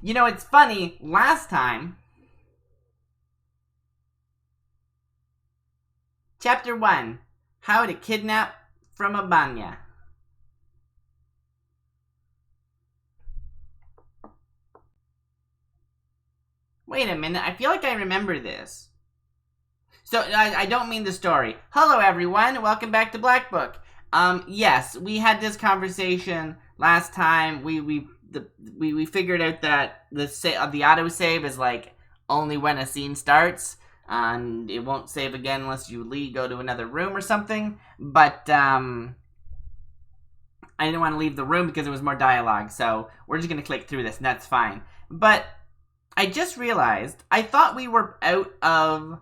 You know, it's funny, last time... Chapter 1. How to Kidnap from a Banya. Wait a minute, I feel like I remember this. So, I don't mean the story. Hello everyone, welcome back to Black Book. Yes, we had this conversation last time. We figured out that the autosave is like only when a scene starts, and it won't save again unless you go to another room or something. But I didn't want to leave the room because it was more dialogue, so we're just gonna click through this, and that's fine. But I just realized I thought we were out of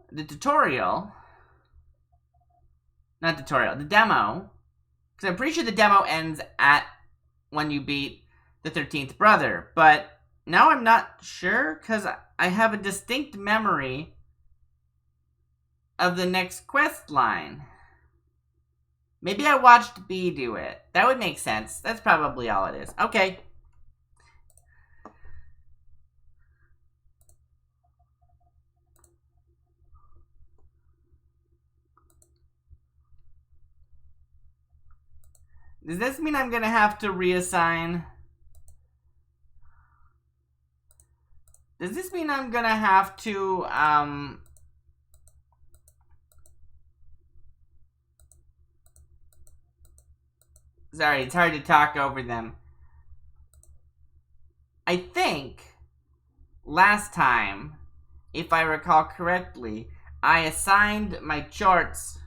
the tutorial. Not tutorial, the demo. Because I'm pretty sure the demo ends at when you beat the 13th brother. But now I'm not sure because I have a distinct memory of the next quest line. Maybe I watched B do it. That would make sense. That's probably all it is. Okay. Does this mean I'm gonna have to reassign? Does this mean I'm gonna have to, Sorry, it's hard to talk over them. I think last time, if I recall correctly, I assigned my charts.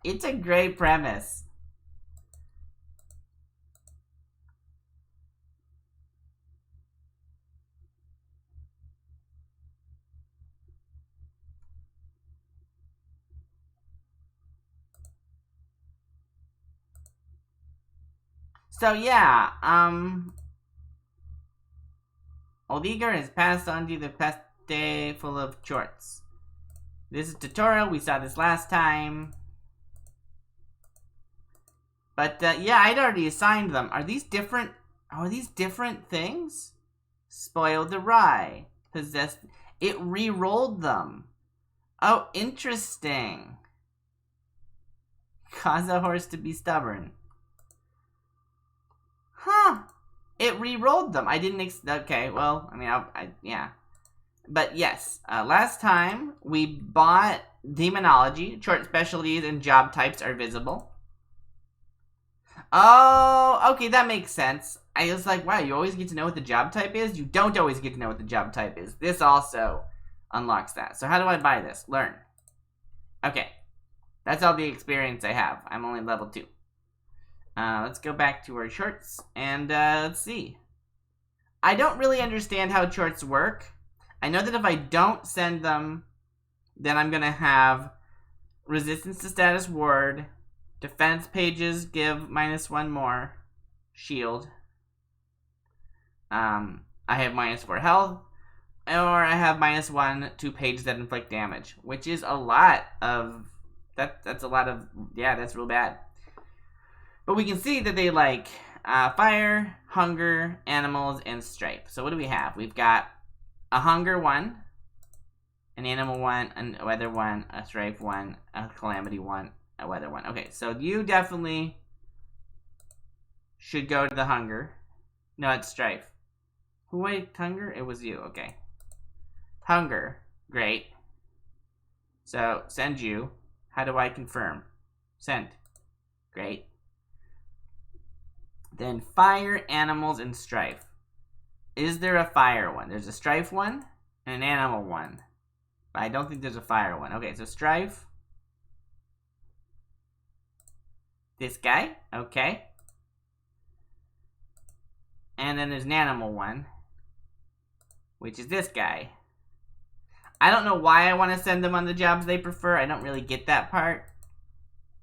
It's a great premise. So yeah, Oldiger has passed on to the past day full of charts. This is tutorial, we saw this last time. But yeah, I'd already assigned them. Are these different? Are these different things? Spoiled the rye. Possessed. It re-rolled them. Oh, interesting. Cause a horse to be stubborn. Huh. It re-rolled them. I didn't okay, well, I mean, yeah. But yes, last time we bought Demonology. Short specialties and job types are visible. Oh, okay, that makes sense. I was like, wow, you always get to know what the job type is? You don't always get to know what the job type is. This also unlocks that. So how do I buy this? Learn. Okay. That's all the experience I have. I'm only level 2. Let's go back to our shorts, and let's see. I don't really understand how shorts work. I know that if I don't send them, then I'm going to have resistance to status ward. Defense pages give -1 more. Shield. I have -4 health. Or I have -1 to pages that inflict damage. Which is a lot of... That's a lot of... Yeah, that's real bad. But we can see that they like fire, hunger, animals, and strife. So what do we have? We've got a hunger 1. An animal 1. A weather 1. A strife 1. A calamity 1. A weather 1. Okay, so you definitely should go to the hunger. No, it's strife. Who wait, hunger? It was you. Okay. Hunger. Great. So, send you. How do I confirm? Send. Great. Then fire, animals, and strife. Is there a fire one? There's a strife one and an animal one. But I don't think there's a fire one. Okay, so strife. This guy. Okay. And then there's an animal one, which is this guy. I don't know why I want to send them on the jobs they prefer. I don't really get that part.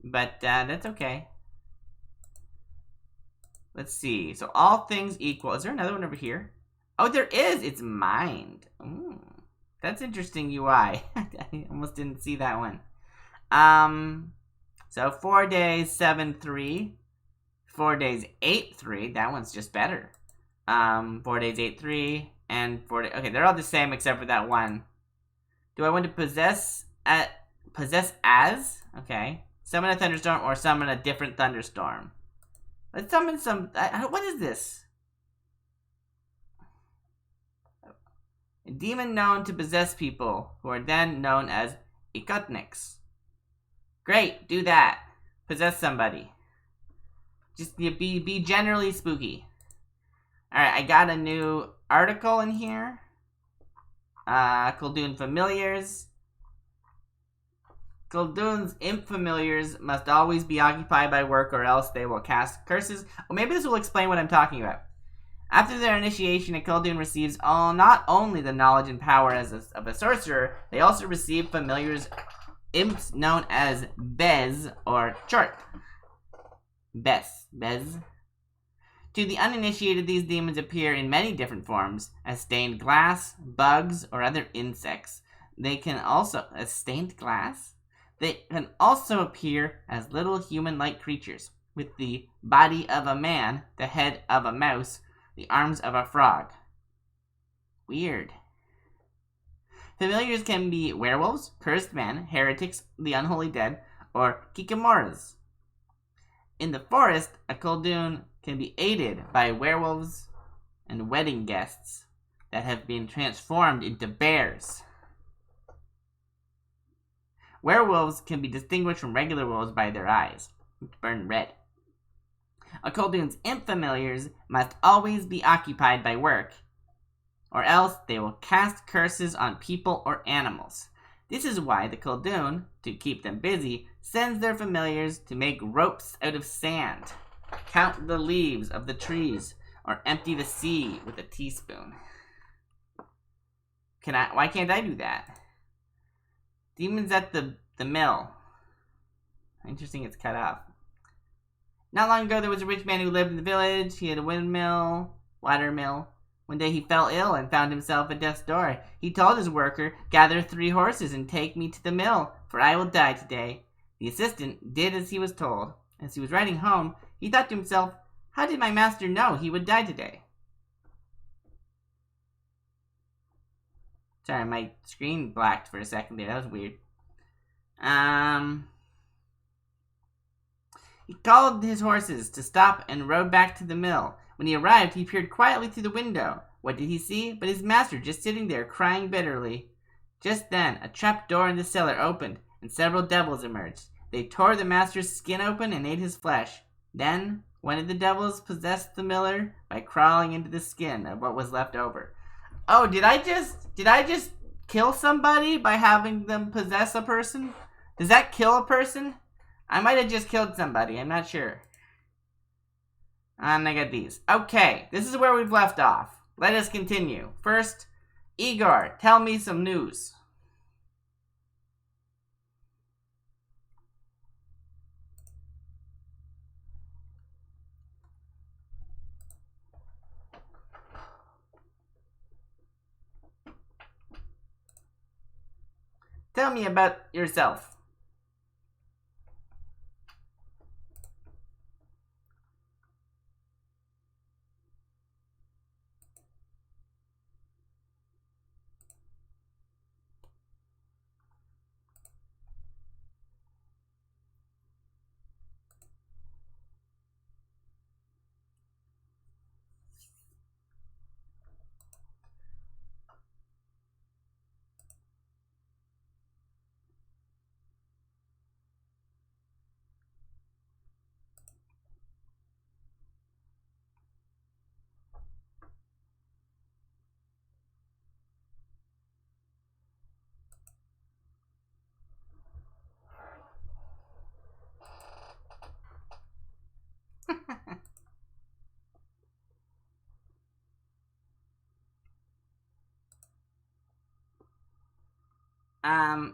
But that's okay. Let's see. So all things equal. Is there another one over here? Oh, there is. It's mind. Ooh, that's interesting UI. I almost didn't see that one. So 4 days, 7-3. 4 days, 8-3. That one's just better. 4 days, 8-3, and 4 days. Okay, they're all the same except for that one. Do I want to possess as? Okay. Summon a thunderstorm or summon a different thunderstorm. Let's summon some. What is this? A demon known to possess people, who are then known as Ikotniks. Great, do that. Possess somebody. Just be generally spooky. Alright, I got a new article in here. Kuldoon familiars. Kuldoon's imp familiars must always be occupied by work or else they will cast curses. Well, maybe this will explain what I'm talking about. After their initiation, a Kuldoon receives not only the knowledge and power of a sorcerer, they also receive familiars, imps known as Bez or Chort. Bez. To the uninitiated, these demons appear in many different forms, as stained glass, bugs, or other insects. They can also, as stained glass? They can also appear as little human-like creatures, with the body of a man, the head of a mouse, the arms of a frog. Weird. Familiars can be werewolves, cursed men, heretics, the unholy dead, or kikimoras. In the forest, a Kuldoon can be aided by werewolves and wedding guests that have been transformed into bears. Werewolves can be distinguished from regular wolves by their eyes, which burn red. A Kuldoon's imp familiars must always be occupied by work, or else they will cast curses on people or animals. This is why the Kuldoon, to keep them busy, sends their familiars to make ropes out of sand, count the leaves of the trees, or empty the sea with a teaspoon. Why can't I do that? Demons at the mill. Interesting, it's cut off. Not long ago, there was a rich man who lived in the village. He had a windmill, water mill. One day he fell ill and found himself at death's door. He told his worker, "Gather 3 horses and take me to the mill, for I will die today." The assistant did as he was told. As he was riding home, he thought to himself, "How did my master know he would die today?" Sorry, my screen blacked for a second there. That was weird. He called his horses to stop and rode back to the mill. When he arrived, he peered quietly through the window. What did he see? But his master just sitting there, crying bitterly. Just then, a trap door in the cellar opened, and several devils emerged. They tore the master's skin open and ate his flesh. Then, one of the devils possessed the miller by crawling into the skin of what was left over. Oh, did I just kill somebody by having them possess a person? Does that kill a person? I might have just killed somebody, I'm not sure. And I got these. Okay, this is where we've left off. Let us continue. First, Igor, tell me some news. Tell me about yourself.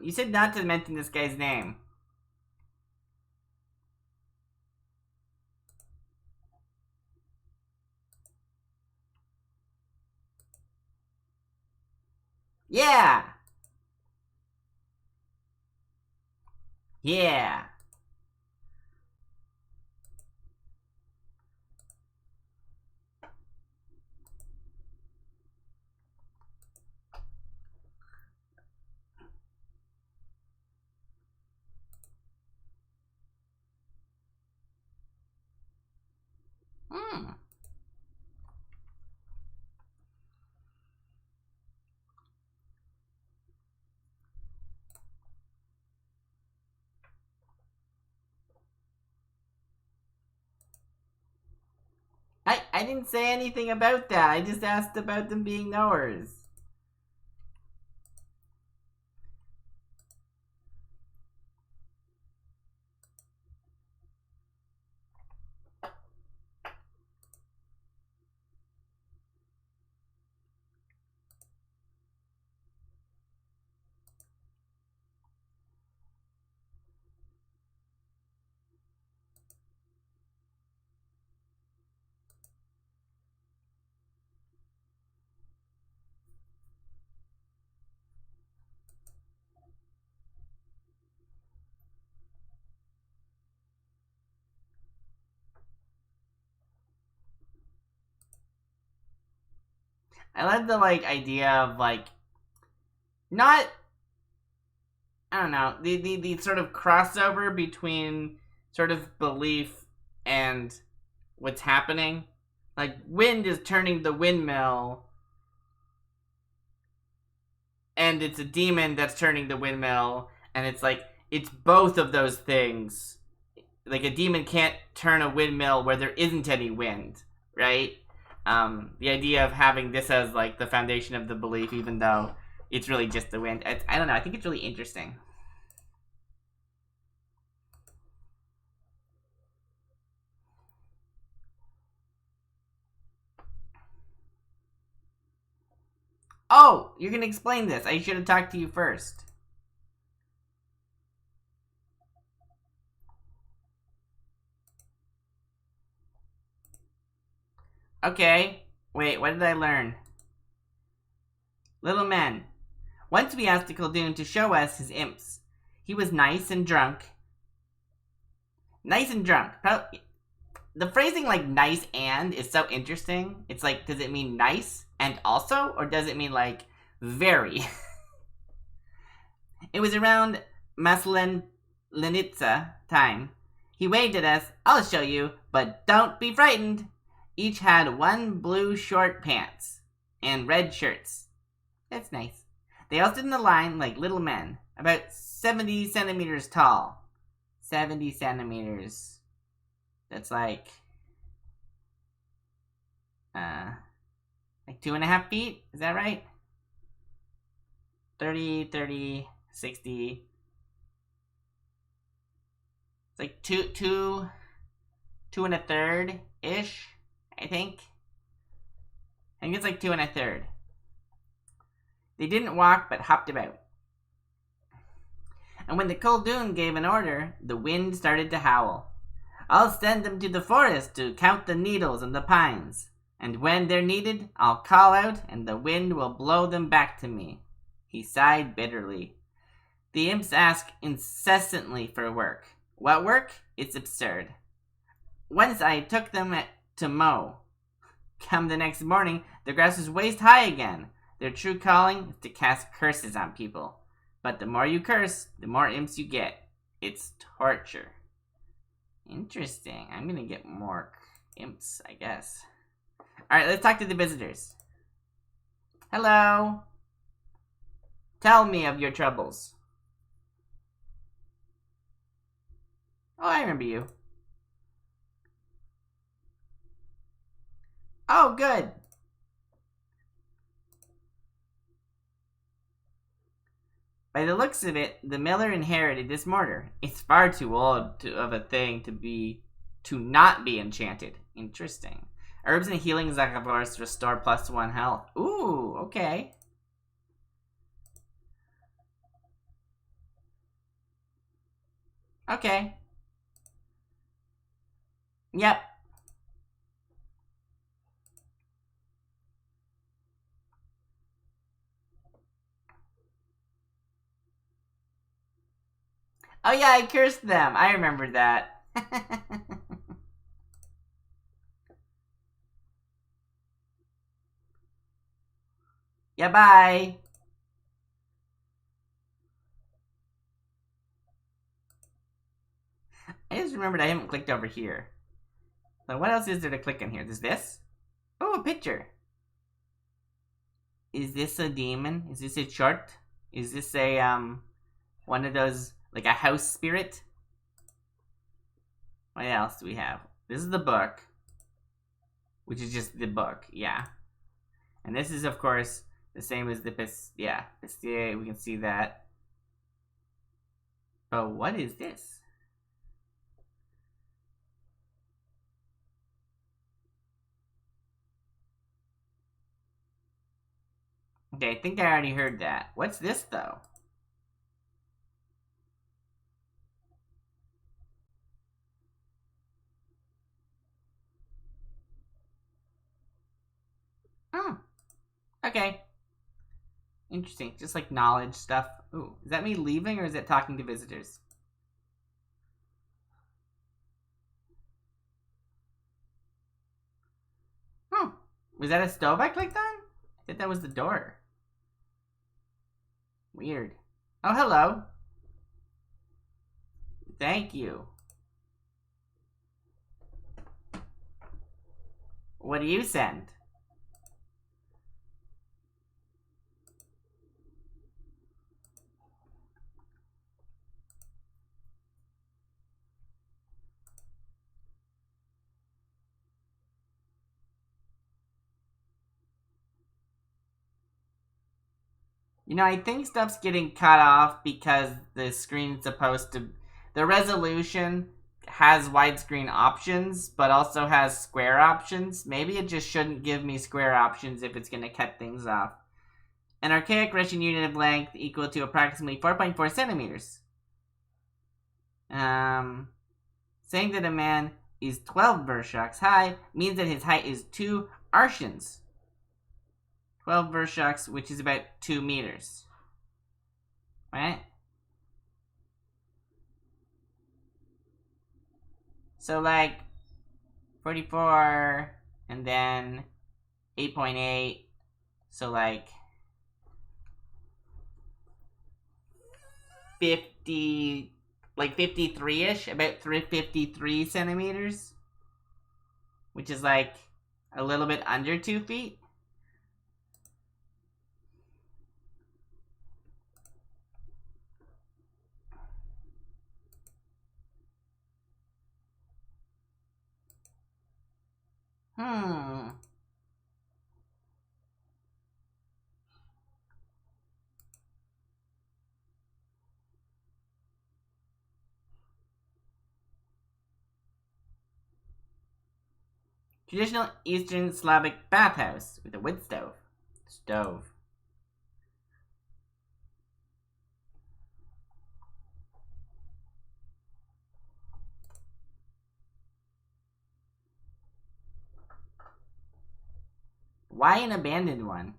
You said not to mention this guy's name. Yeah! Yeah! Hmm. I didn't say anything about that. I just asked about them being knowers. I love the, like, idea of, like, not, I don't know, the sort of crossover between sort of belief and what's happening. Like, wind is turning the windmill, and it's a demon that's turning the windmill, and it's like, it's both of those things. Like, a demon can't turn a windmill where there isn't any wind, right? The idea of having this as, like, the foundation of the belief, even though it's really just the wind. I don't know, I think it's really interesting. Oh, you're gonna explain this. I should have talked to you first. Okay. Wait, what did I learn? Little men. Once we asked the Khaldun to show us his imps. He was nice and drunk. Nice and drunk. The phrasing, like, nice and is so interesting. It's like, does it mean nice and also? Or does it mean, like, very? It was around Maslenitsa time. He waved at us. I'll show you, but don't be frightened. Each had one blue short pants and red shirts. That's nice. They all stood in a line like little men, about 70 centimeters tall. 70 centimeters. That's like 2.5 feet? Is that right? 30, 60. It's like two and a third ish, I think. I think it's like 2 1/3. They didn't walk but hopped about. And when the Khaldun gave an order, the wind started to howl. I'll send them to the forest to count the needles and the pines. And when they're needed, I'll call out and the wind will blow them back to me. He sighed bitterly. The imps ask incessantly for work. What work? It's absurd. Once I took them to mow. Come the next morning, the grass was waist high again. Their true calling is to cast curses on people. But the more you curse, the more imps you get. It's torture. Interesting. I'm gonna get more imps, I guess. Alright, let's talk to the visitors. Hello. Tell me of your troubles. Oh, I remember you. Oh, good. By the looks of it, the miller inherited this mortar. It's far too old of a thing to not be enchanted. Interesting. Herbs and healing Zakavars restore +1 health. Ooh, okay. Okay. Yep. Oh yeah, I cursed them. I remember that. Yeah, bye. I just remembered I haven't clicked over here. So what else is there to click in here? There's this. Oh, a picture. Is this a demon? Is this a chart? Is this a one of those, like a house spirit? What else do we have? This is the book, which is just the book, yeah. And this is, of course, the same as the Pistia. We can see that. But what is this? Okay, I think I already heard that. What's this, though? Oh, okay. Interesting. Just like knowledge stuff. Ooh, is that me leaving or is it talking to visitors? Oh, was that a stove I clicked on? I thought that was the door. Weird. Oh, hello. Thank you. What do you send? You know, I think stuff's getting cut off because the screen's supposed to... The resolution has widescreen options, but also has square options. Maybe it just shouldn't give me square options if it's going to cut things off. An archaic Russian unit of length equal to approximately 4.4 centimeters. Saying that a man is 12 Vershaks high means that his height is 2 arshins. 12 Vershaks, which is about 2 meters. Right? So, like, 44, and then 8.8. So, like, 50, like 53-ish, about 353 centimeters, which is like a little bit under 2 feet. Hmm. Traditional Eastern Slavic bathhouse with a wood stove. Stove. Why an abandoned one?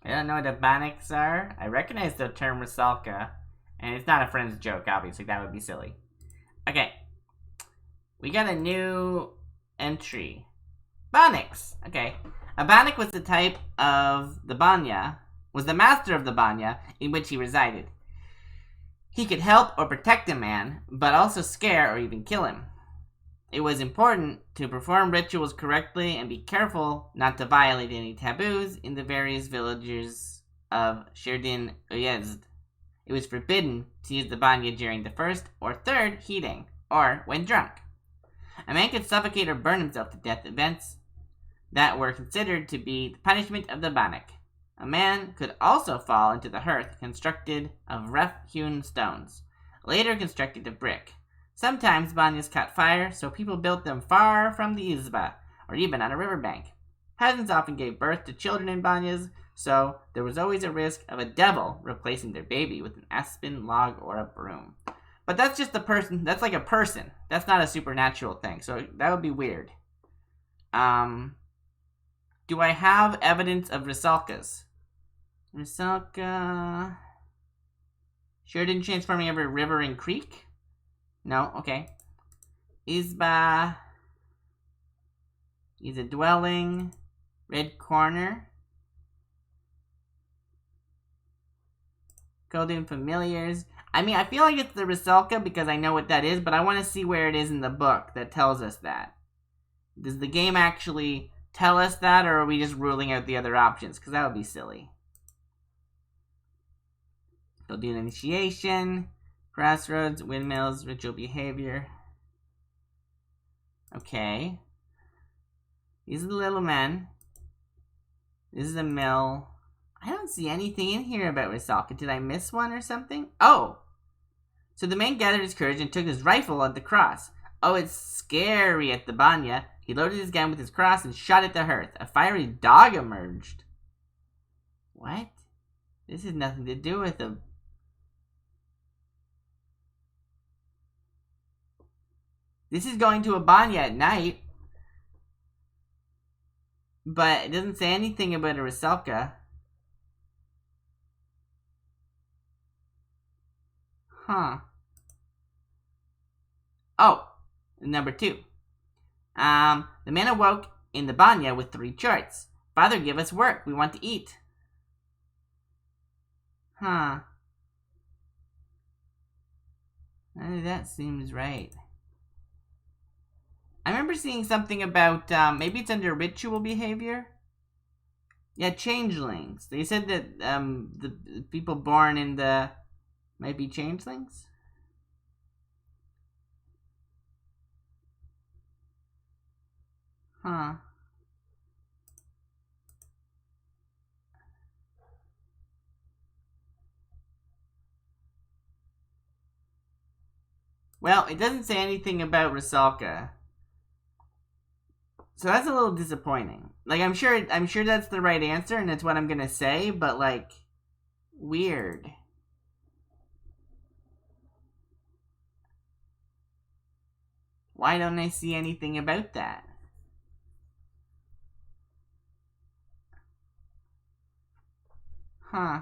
I don't know what the Banics are. I recognize the term Rusalka, and it's not a friend's joke, obviously. That would be silly. Okay. We got a new entry. Banniks. Okay. A bannik was the type of the banya, was the master of the banya in which he resided. He could help or protect a man, but also scare or even kill him. It was important to perform rituals correctly and be careful not to violate any taboos in the various villages of Shirdin Uyezd. It was forbidden to use the banya during the first or third heating, or when drunk. A man could suffocate or burn himself to death, events that were considered to be the punishment of the bannik. A man could also fall into the hearth constructed of rough-hewn stones, later constructed of brick. Sometimes banyas caught fire, so people built them far from the izba, or even on a riverbank. Peasants often gave birth to children in banyas, so there was always a risk of a devil replacing their baby with an aspen log or a broom. But that's just a person. That's like a person. That's not a supernatural thing, so that would be weird. Do I have evidence of Rusalkas? Rusalka... Sure didn't transform every river and creek? No, okay. Izba is a dwelling. Red corner. Golden familiars. I mean, I feel like it's the Rusalka because I know what that is, but I want to see where it is in the book that tells us that. Does the game actually tell us that, or are we just ruling out the other options? Because that would be silly. They'll do an initiation. Crossroads, windmills, ritual behavior. Okay. These are the little men. This is a mill. I don't see anything in here about Rusalka. Did I miss one or something? Oh! So the man gathered his courage and took his rifle at the cross. Oh, it's scary at the banya. He loaded his gun with his cross and shot at the hearth. A fiery dog emerged. What? This has nothing to do with him. This is going to a banya at night. But it doesn't say anything about a Rusalka. Huh. Oh, number 2. The man awoke in the banya with 3 charts. Father, give us work. We want to eat. Huh. That seems right. I remember seeing something about, maybe it's under ritual behavior? Yeah, changelings. They said that, the people born in the... might be changelings? Huh. Well, it doesn't say anything about Rusalka. So that's a little disappointing. Like, I'm sure that's the right answer, and it's what I'm gonna say, but, like, weird. Why don't I see anything about that? Huh.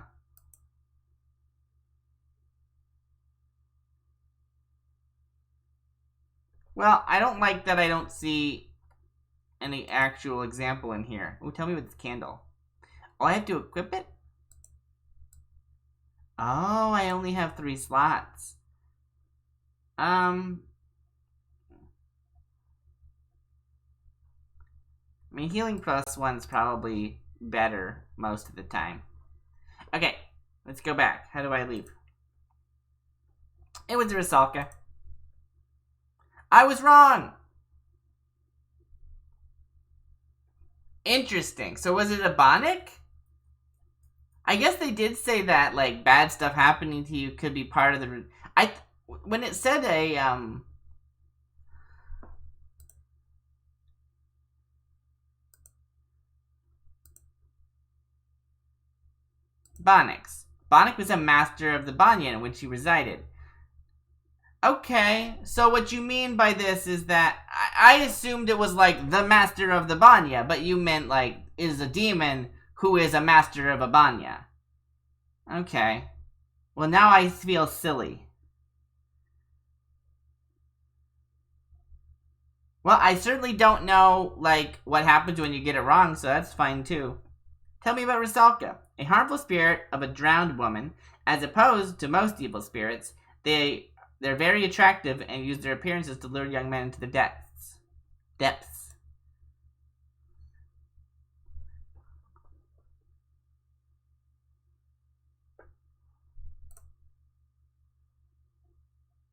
Well, I don't like that I don't see any actual example in here. Oh, tell me with this candle. Oh, I have to equip it? Oh, I only have 3 slots. I mean, healing plus 1's probably better most of the time. Okay, let's go back. How do I leave? It was Rusalka. I was wrong! Interesting. So was it a Bonnick? I guess they did say that, like, bad stuff happening to you could be part of the... when it said a, Bonnicks. Bonnick was a master of the Banya in which he resided. Okay, so what you mean by this is that... I assumed it was, like, the master of the Banya, but you meant, like, is a demon who is a master of a Banya. Okay. Well, now I feel silly. Well, I certainly don't know, like, what happens when you get it wrong, so that's fine, too. Tell me about Rusalka, a harmful spirit of a drowned woman. As opposed to most evil spirits, they're very attractive and use their appearances to lure young men into the depths.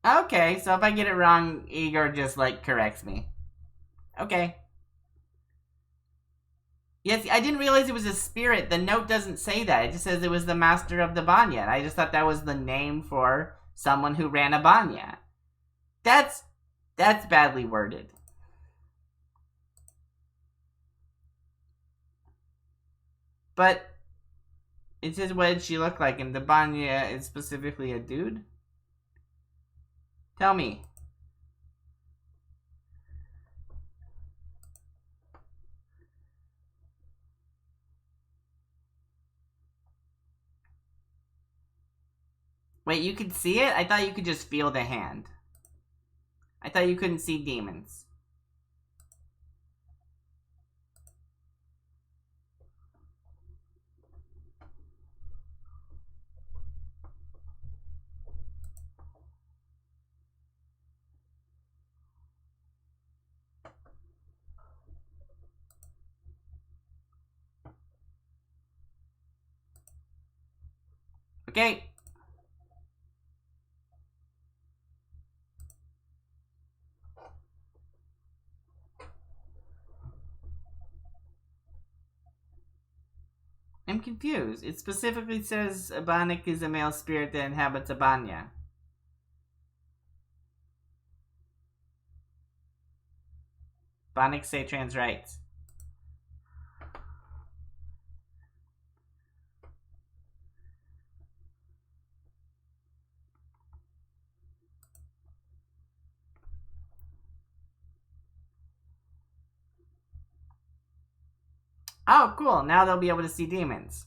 Okay, so if I get it wrong, Igor just, like, corrects me. Okay. Yes, I didn't realize it was a spirit. The note doesn't say that. It just says it was the master of the banya. I just thought that was the name for someone who ran a banya. That's badly worded. But it says what did she look like, and the banya is specifically a dude? Tell me. Wait, you could see it? I thought you could just feel the hand. I thought you couldn't see demons. Okay. I'm confused. It specifically says Abanik is a male spirit that inhabits Abanya. Abanik say trans rights. Oh, cool. Now they'll be able to see demons.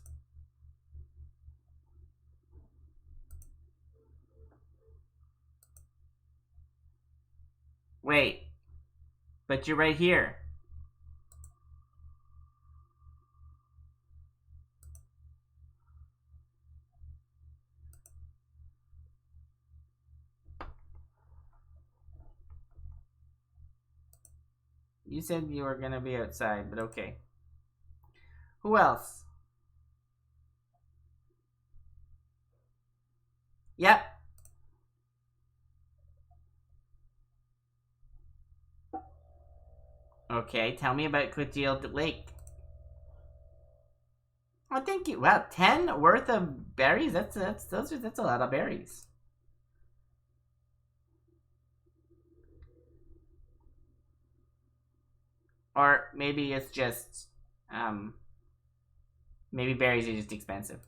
Wait. But you're right here. You said you were gonna be outside, but okay. Who else? Yep. Okay, tell me about Quitiel Lake. Oh, thank you. Wow, 10 worth of berries? That's a lot of berries. Or maybe it's just, maybe berries are just expensive.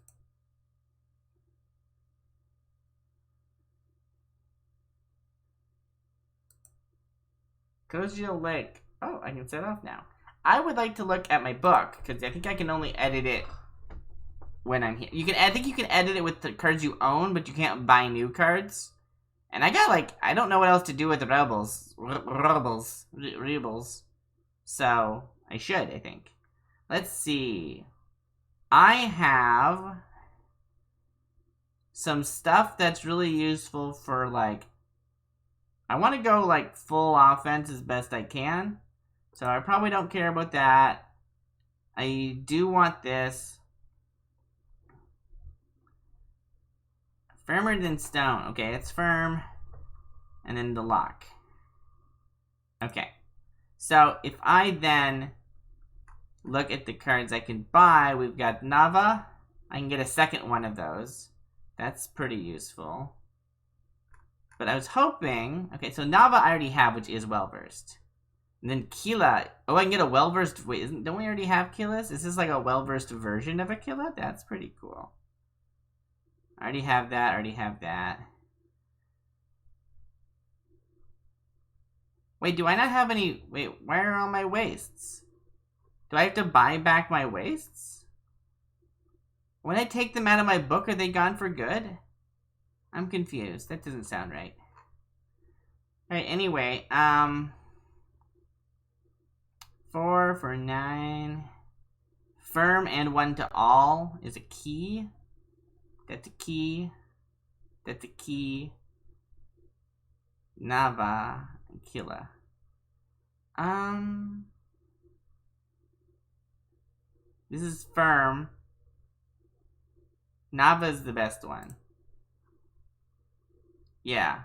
Kojiel Lake. Oh, I can set off now. I would like to look at my book, because I think I can only edit it when I'm here. I think you can edit it with the cards you own, but you can't buy new cards. And I got, like, I don't know what else to do with the rebels. Rebels. So, I should, I think. Let's see. I have some stuff that's really useful for, like, I want to go, like, full offense as best I can. So I probably don't care about that. I do want this. Firmer than stone. Okay, it's firm. And then the lock. Okay. So if I then look at the cards I can buy, we've got Nava. I can get a second one of those. That's pretty useful. But I was hoping... Okay, so Nava I already have, which is well-versed. And then Kila. Oh, I can get a well-versed... Wait, don't we already have Kilas? Is this like a well-versed version of a Kila? That's pretty cool. I already have that, Wait, do I not have any... Wait, where are all my wastes? Do I have to buy back my wastes? When I take them out of my book, are they gone for good? I'm confused. That doesn't sound right. Alright, anyway, 4 for 9. Firm and 1 to all is a key. That's a key. That's a key. Nava and Killa. This is firm. Nava is the best one. Yeah.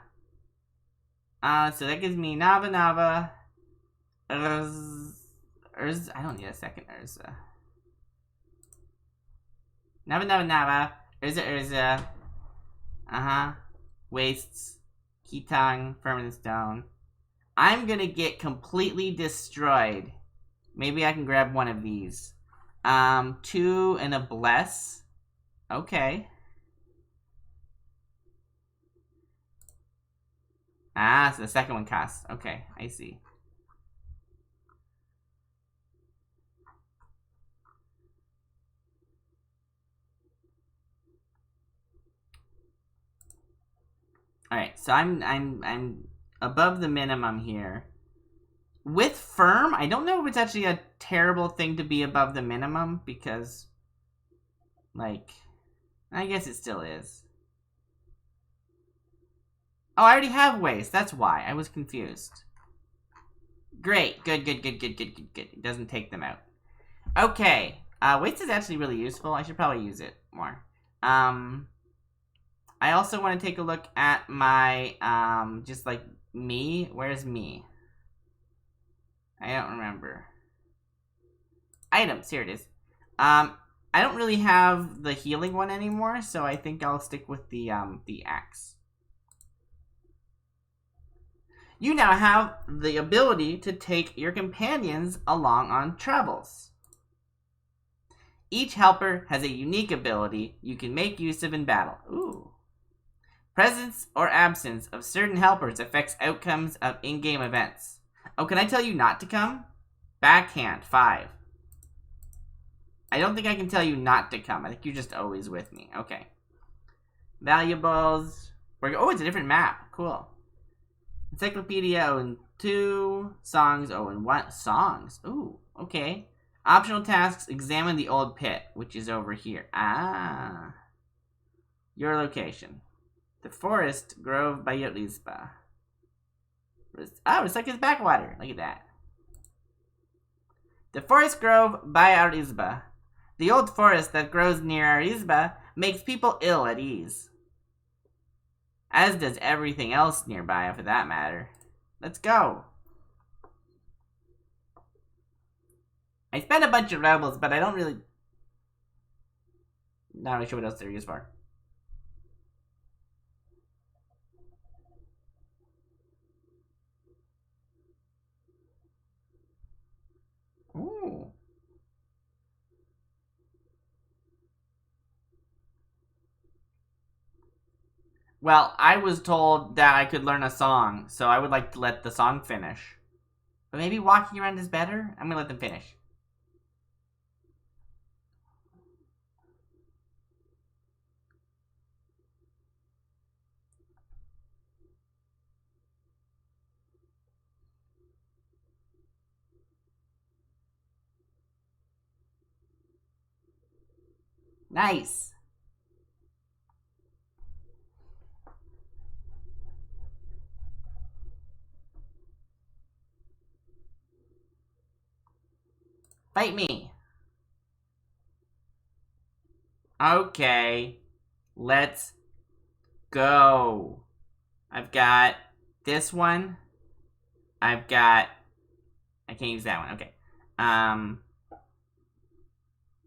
So that gives me Nava. Urza. I don't need a second Urza. Nava. Urza. Wastes. Kitang. Permanent stone. I'm gonna get completely destroyed. Maybe I can grab one of these. 2 and a bless. Okay. So the second one costs. Okay, I see. Alright, so I'm above the minimum here. With firm, I don't know if it's actually a terrible thing to be above the minimum because, like, I guess it still is. Oh, I already have waste. That's why. I was confused. Great. Good. It doesn't take them out. Okay. Waste is actually really useful. I should probably use it more. I also want to take a look at my, just like me. Where's me? I don't remember. Items. Here it is. I don't really have the healing one anymore, so I think I'll stick with the axe. You now have the ability to take your companions along on travels. Each helper has a unique ability you can make use of in battle. Ooh. Presence or absence of certain helpers affects outcomes of in-game events. Oh, can I tell you not to come? Backhand, 5. I don't think I can tell you not to come. I think you're just always with me. Okay. Valuables. Oh, it's a different map. Cool. Encyclopedia 0 and 2. Songs 0 and 1. Songs. Ooh, okay. Optional tasks. Examine the old pit, which is over here. Your location. The forest grove by Yotlisba. Oh, it's like his backwater. Look at that. The forest grove by Arizba. The old forest that grows near Arizba makes people ill at ease. As does everything else nearby, for that matter. Let's go. I spent a bunch of rebels, but I don't really... Not really sure what else they're used for. Ooh. Well, I was told that I could learn a song, so I would like to let the song finish. But maybe walking around is better? I'm gonna let them finish. Nice. Fight me. Okay. Let's go. I've got this one. I've got... I can't use that one. Okay.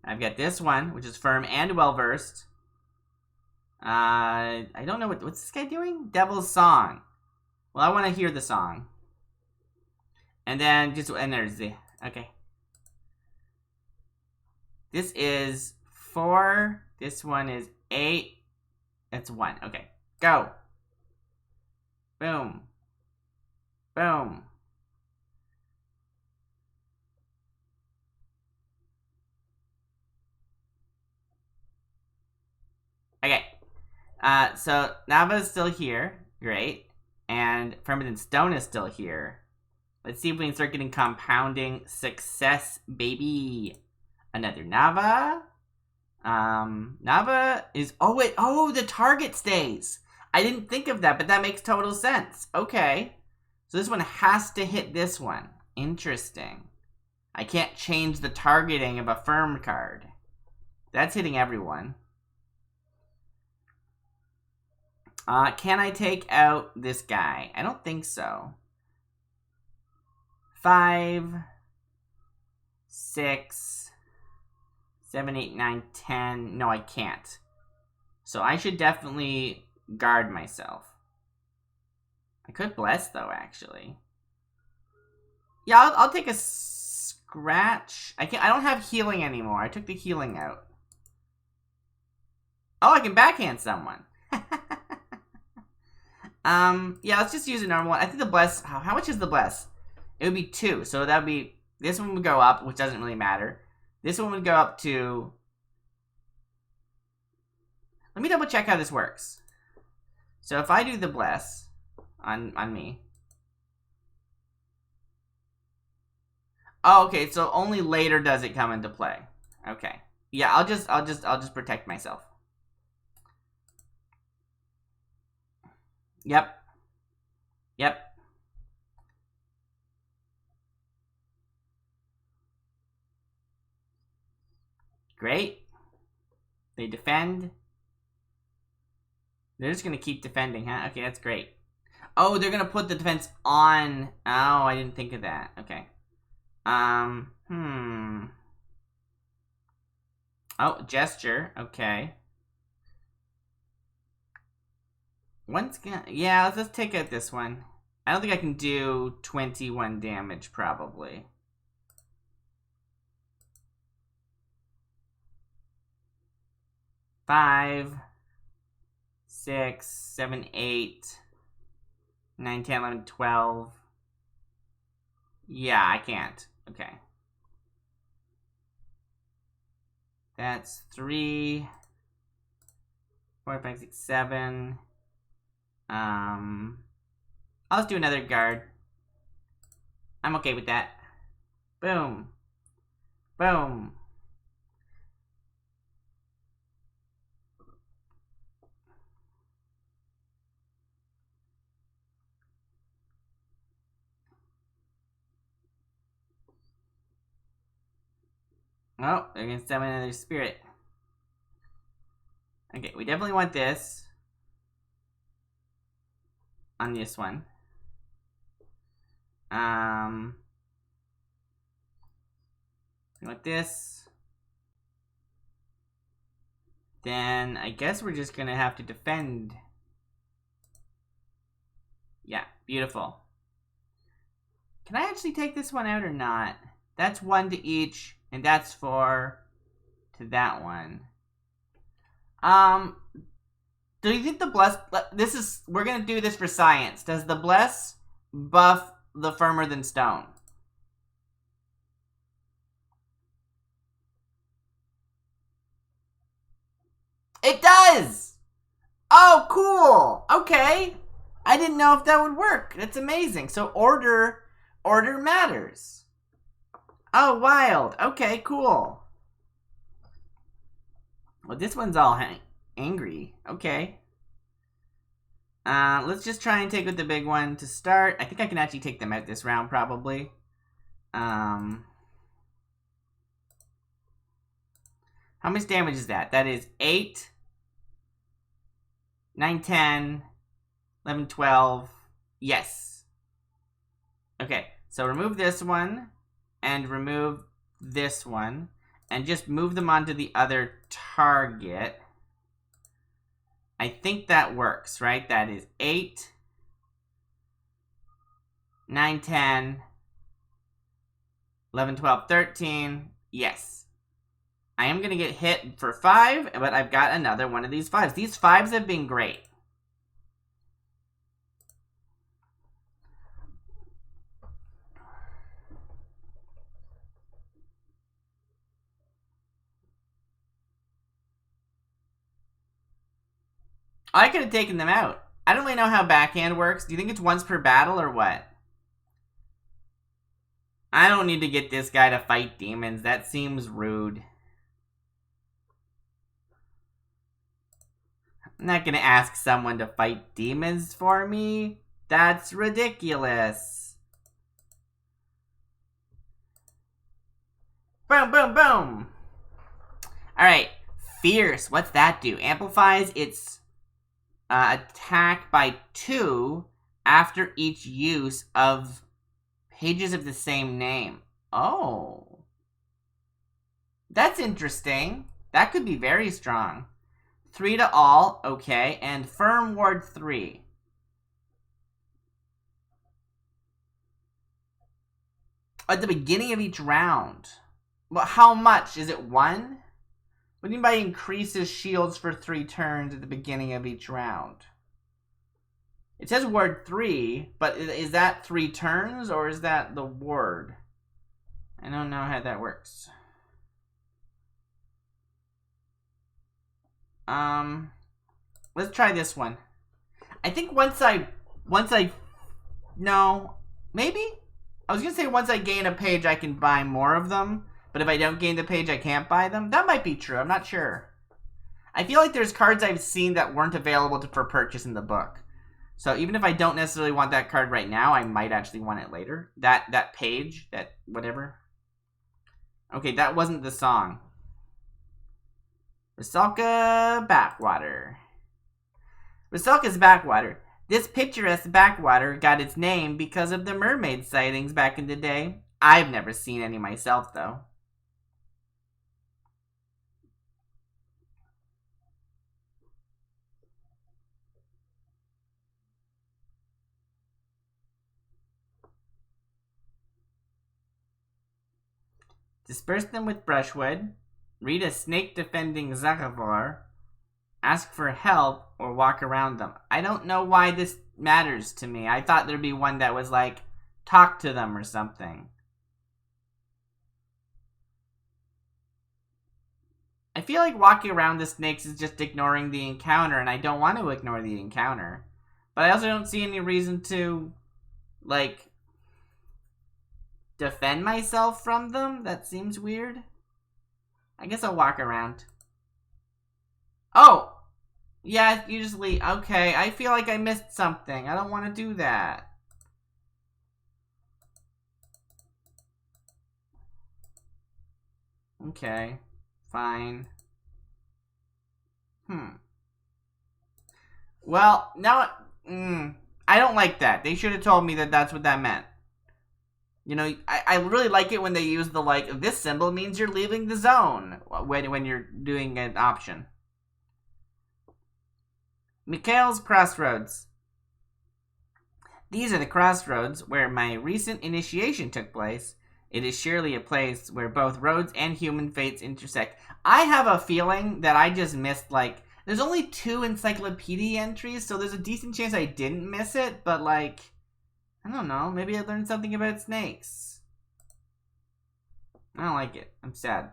I've got this one, which is firm and well-versed. I don't know what's this guy doing? Devil's Song. Well, I want to hear the song. And then and there's the... Okay. This is 4. This one is 8. That's 1. Okay. Go. Boom. Boom. Okay. So Nava's still here. Great. And Permanent Stone is still here. Let's see if we can start getting compounding success, baby. Another Nava. Nava is... Oh, wait. Oh, the target stays. I didn't think of that, but that makes total sense. Okay. So this one has to hit this one. Interesting. I can't change the targeting of a firm card. That's hitting everyone. Can I take out this guy? I don't think so. 5, 6, 7, 8, 9, 10. No, I can't. So I should definitely guard myself. I could bless, though, actually. Yeah, I'll take a scratch. I don't have healing anymore. I took the healing out. Oh, I can backhand someone. Yeah, let's just use a normal one. I think the bless... How much is the bless? It would be 2. So that would be... This one would go up, which doesn't really matter. This one would go up to... Let me double check how this works. So if I do the bless on me... Oh, okay, so only later does it come into play. Okay. Yeah, I'll just protect myself. Yep. Yep. Great. They defend. They're just gonna keep defending, huh? Okay, that's great. Oh, they're gonna put the defense on. Oh, I didn't think of that. Okay. Oh, gesture. Okay. One's gonna... Yeah, let's just take out this one. I don't think I can do 21 damage, probably. Five, 6, 7, 8, 9, 10, 11, 12. Yeah, I can't. Okay. That's 3, 4, 5, 6, 7. I'll just do another guard. I'm okay with that. Boom. Boom. Oh, they're gonna summon another spirit. Okay, we definitely want this. On this one. We want this. Then I guess we're just gonna have to defend. Yeah, beautiful. Can I actually take this one out or not? That's 1 to each, and that's 4 to that one. Do you think the bless... We're gonna do this for science. Does the bless buff the firmer than stone? It does! Oh, cool! Okay. I didn't know if that would work. That's amazing. So order matters. Oh, wild. Okay, cool. Well, this one's all angry. Okay. Let's just try and take with the big one to start. I think I can actually take them out this round, probably. How much damage is that? That is 8, 9, 10, 11, 12. Yes. Okay, so remove this one and remove this one and just move them onto the other target. I think that works, right? That is 8, 9, 10, 11, 12, 13. Yes. I am going to get hit for 5, but I've got another one of these 5s. These 5s have been great. I could have taken them out. I don't really know how backhand works. Do you think it's once per battle or what? I don't need to get this guy to fight demons. That seems rude. I'm not gonna ask someone to fight demons for me. That's ridiculous. Boom, boom, boom. Alright. Fierce. What's that do? Amplifies its attack by 2 after each use of pages of the same name. Oh. That's interesting. That could be very strong. 3 to all, okay, and firm ward 3. At the beginning of each round. Well, how much? Is it 1? What do you mean by increases shields for 3 turns at the beginning of each round? It says ward 3, but is that 3 turns or is that the ward? I don't know how that works. Let's try this one. I think no, maybe? I was gonna say once I gain a page I can buy more of them, but if I don't gain the page I can't buy them. That might be true, I'm not sure. I feel like there's cards I've seen that weren't available for purchase in the book. So even if I don't necessarily want that card right now, I might actually want it later. That page, that whatever. Okay, that wasn't the song. Rusalka Backwater. Rusalka's Backwater. This picturesque backwater got its name because of the mermaid sightings back in the day. I've never seen any myself, though. Disperse them with brushwood. Read a snake defending Zagavar. Ask for help or walk around them. I don't know why this matters to me. I thought there'd be one that was like, talk to them or something. I feel like walking around the snakes is just ignoring the encounter, and I don't want to ignore the encounter. But I also don't see any reason to, like, defend myself from them. That seems weird. I guess I'll walk around. Oh! Yeah, you just leave. Okay, I feel like I missed something. I don't want to do that. Okay, fine. Well, now, I don't like that. They should have told me that that's what that meant. You know, I really like it when they use the, like, this symbol means you're leaving the zone when you're doing an option. Mikhail's Crossroads. These are the crossroads where my recent initiation took place. It is surely a place where both roads and human fates intersect. I have a feeling that I just missed, like, there's only 2 encyclopedia entries, so there's a decent chance I didn't miss it, but, like, I don't know, maybe I learned something about snakes. I don't like it. I'm sad.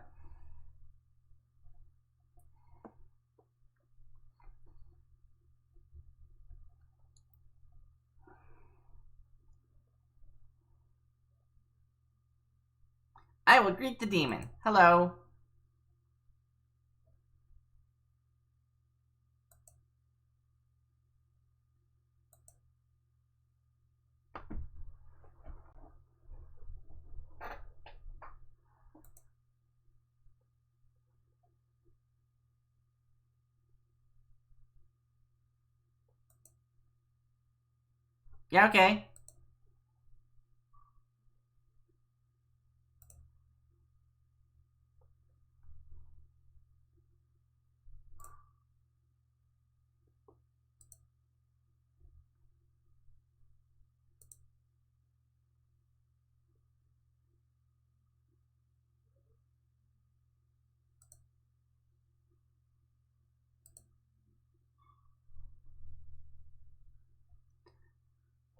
I will greet the demon. Hello. Yeah, okay.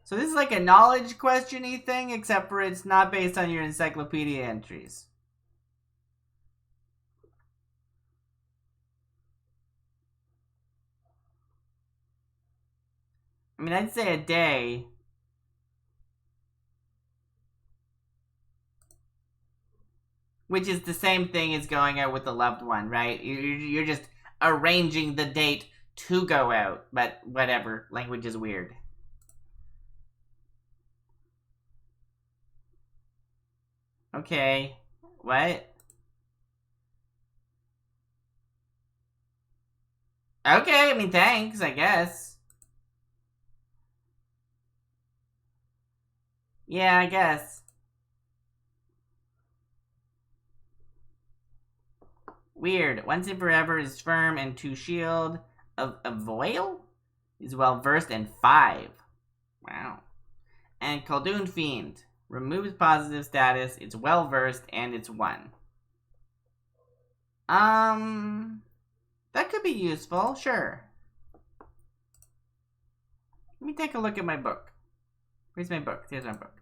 So this is like a knowledge question-y thing, except for it's not based on your encyclopedia entries. I mean, I'd say a day. Which is the same thing as going out with a loved one, right? You're just arranging the date to go out, but whatever. Language is weird. Okay. What? Okay, I mean, thanks, I guess. Yeah, I guess. Weird. Once and forever is firm and two shield. A voil is well versed and 5. Wow. And Khaldun Fiend removes positive status. It's well versed and it's 1. That could be useful. Sure. Let me take a look at my book. Where's my book? Here's my book.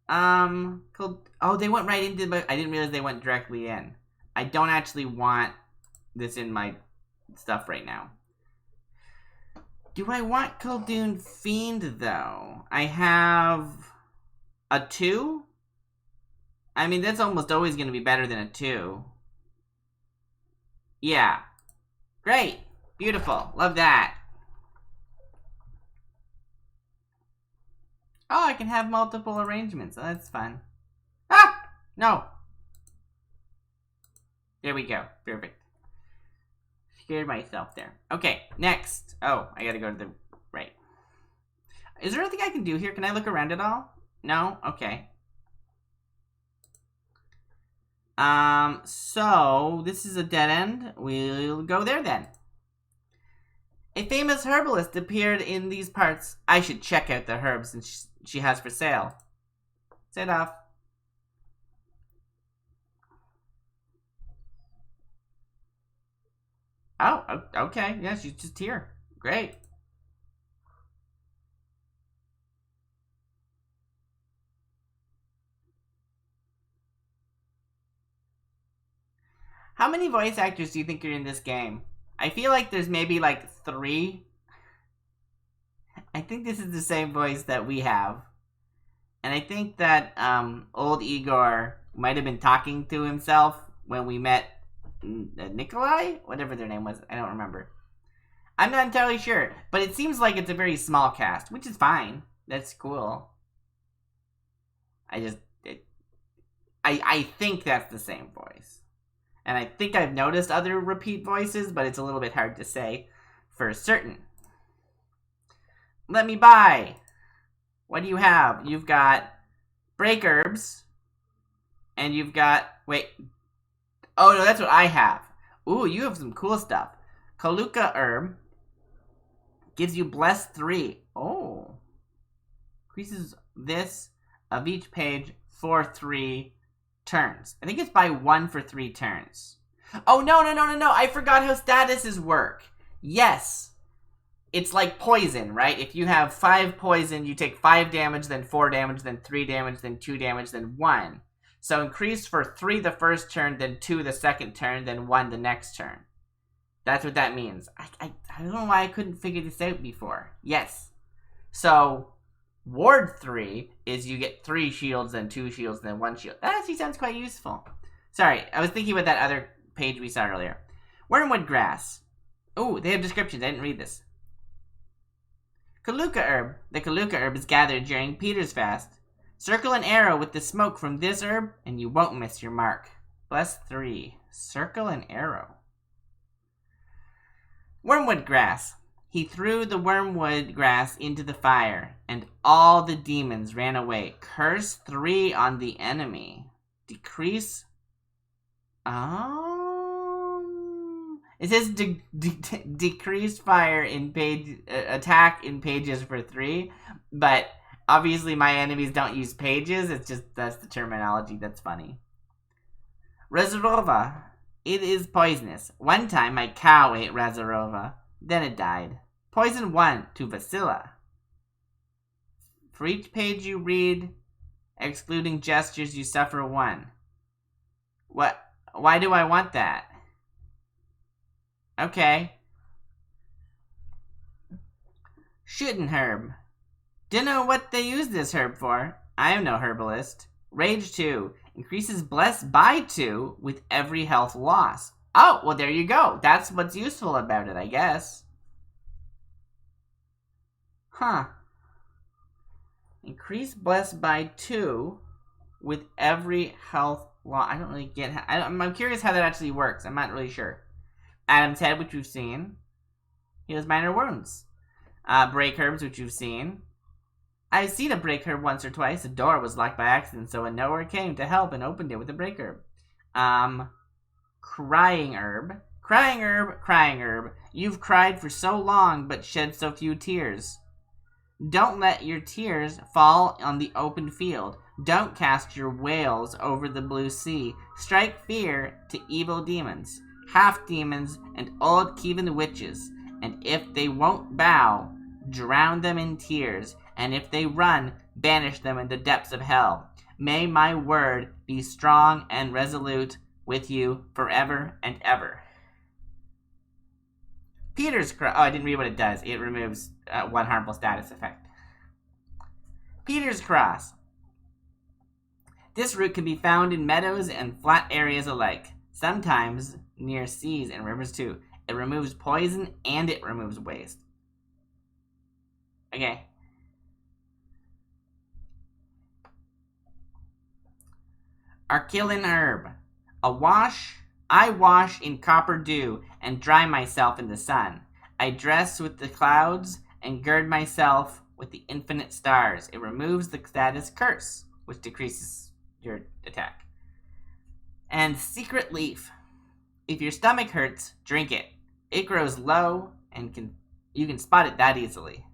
Oh, they went right into my. I didn't realize they went directly in. I don't actually want this in my stuff right now. Do I want Khaldun Fiend, though? I have a 2? I mean, that's almost always going to be better than a 2. Yeah. Great. Beautiful. Love that. Oh, I can have multiple arrangements. Oh, that's fun. Ah! No. There we go. Perfect. Scared myself there. Okay, next. Oh, I gotta go to the right. Is there anything I can do here? Can I look around at all? No? Okay. So this is a dead end. We'll go there then. A famous herbalist appeared in these parts. I should check out the herbs she has for sale. Set off. Oh, okay. Yeah, she's just here. Great. How many voice actors do you think are in this game? I feel like there's maybe like 3. I think this is the same voice that we have. And I think that old Igor might have been talking to himself when we met Nikolai? Whatever their name was. I don't remember. I'm not entirely sure. But it seems like it's a very small cast, which is fine. That's cool. I think that's the same voice. And I think I've noticed other repeat voices, but it's a little bit hard to say for certain. Let me buy. What do you have? You've got break herbs. And you've got... Wait. Oh, no, that's what I have. Ooh, you have some cool stuff. Kaluka herb. Gives you bless 3. Oh. Increases this of each page for 3 turns. I think it's by 1 for 3 turns. Oh, no. I forgot how statuses work. Yes. It's like poison, right? If you have 5 poison, you take 5 damage, then 4 damage, then 3 damage, then 2 damage, then 1. So increase for 3 the first turn, then 2 the second turn, then 1 the next turn. That's what that means. I don't know why I couldn't figure this out before. Yes. So Ward 3 is you get 3 shields, then 2 shields, then 1 shield. That actually sounds quite useful. Sorry, I was thinking about that other page we saw earlier. Wormwood grass. Ooh, they have descriptions. I didn't read this. Kaluka herb. The Kaluka herb is gathered during Peter's fast. Circle an arrow with the smoke from this herb, and you won't miss your mark. Bless 3. Circle an arrow. Wormwood grass. He threw the wormwood grass into the fire, and all the demons ran away. Curse 3 on the enemy. Decrease... It says decrease fire in page... attack in pages for 3, but obviously my enemies don't use pages. It's just, that's the terminology. That's funny. Razorova. It is poisonous. One time my cow ate Razorova. Then it died. Poison 1 to Vasila. For each page you read, excluding gestures, you suffer 1. What? Why do I want that? Okay. Shooting herb. Dunno what they use this herb for. I am no herbalist. Rage 2. Increases blessed by 2 with every health loss. Oh, well, there you go. That's what's useful about it, I guess. Huh. Increase blessed by 2 with every health loss. I don't really get... I'm curious how that actually works. I'm not really sure. Adam's Head, which we've seen. Heals minor wounds. Break Herbs, which you've seen. I've seen a Break Herb once or twice. The door was locked by accident, so a knower came to help and opened it with a Break Herb. Crying Herb. Crying Herb, Crying Herb. You've cried for so long, but shed so few tears. Don't let your tears fall on the open field. Don't cast your wails over the blue sea. Strike fear to evil demons, half-demons, and old Kievan witches. And if they won't bow, drown them in tears. And if they run, banish them in the depths of hell. May my word be strong and resolute with you forever and ever. Peter's Cross. Oh, I didn't read what it does. It removes 1 harmful status effect. Peter's Cross. This root can be found in meadows and flat areas alike. Sometimes near seas and rivers too. It removes poison and it removes waste. Okay. Archillan Herb. I wash in copper dew and dry myself in the sun. I dress with the clouds and gird myself with the infinite stars. It removes the status curse, which decreases your attack. And Secret Leaf. If your stomach hurts, drink it. It grows low and you can spot it that easily.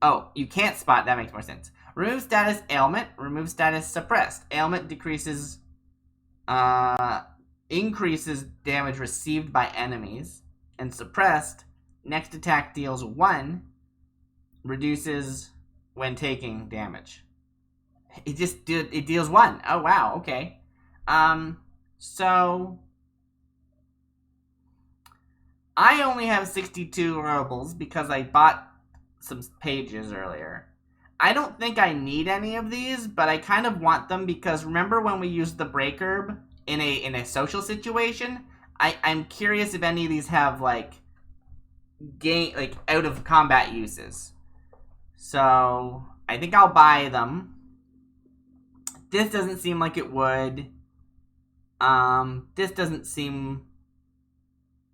Oh, you can't spot. That makes more sense. Remove status ailment. Remove status suppressed. Ailment decreases, increases damage received by enemies, and suppressed, next attack deals 1, reduces when taking damage. It deals 1. Oh wow. Okay. So I only have 62 rubles because I bought some pages earlier. I don't think I need any of these, but I kind of want them because remember when we used the Break Herb in a social situation? I'm curious if any of these have like out of combat uses. So I think I'll buy them. This doesn't seem like it would. This doesn't seem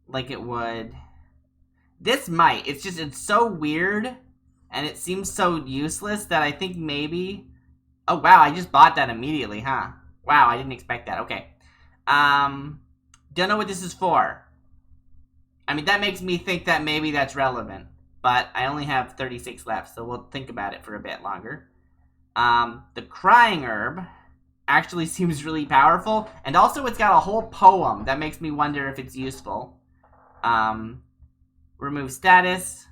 like it would. This might. It's so weird. And it seems so useless that I think maybe... Oh, wow, I just bought that immediately, huh? Wow, I didn't expect that. Okay. Don't know what this is for. I mean, that makes me think that maybe that's relevant. But I only have 36 left, so we'll think about it for a bit longer. The Crying Herb actually seems really powerful. And also, it's got a whole poem that makes me wonder if it's useful. Remove status...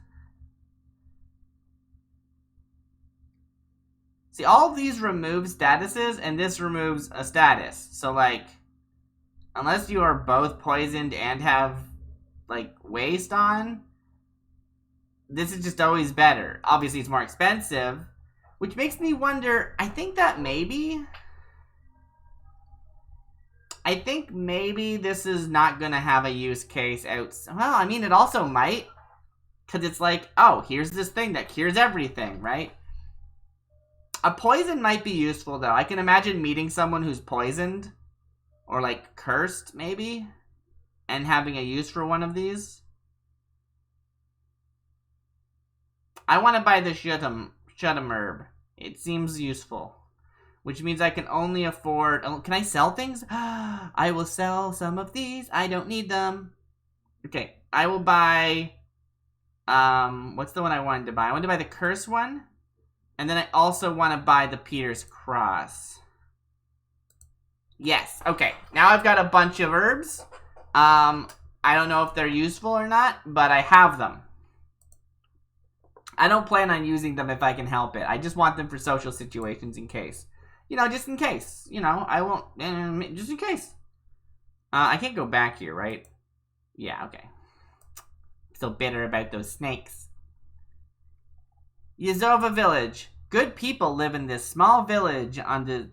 See, all of these remove statuses, and this removes a status. So, like, unless you are both poisoned and have, like, waste on, this is just always better. Obviously, it's more expensive, which makes me wonder, I think maybe this is not going to have a use case out. Well, I mean, it also might, because it's like, oh, here's this thing that cures everything, right? A poison might be useful, though. I can imagine meeting someone who's poisoned, or, like, cursed, maybe, and having a use for one of these. I want to buy the Shut'em Herb. It seems useful. Which means I can only afford... Oh, can I sell things? I will sell some of these. I don't need them. Okay, I will buy... what's the one I wanted to buy? I wanted to buy the Curse one. And then I also want to buy the Peter's Cross. Yes, okay. Now I've got a bunch of herbs. I don't know if they're useful or not, but I have them. I don't plan on using them if I can help it. I just want them for social situations in case. You know, just in case. You know, I won't... just in case. I can't go back here, right? Yeah, okay. Still bitter about those snakes. Yazova Village. Good people live in this small village on the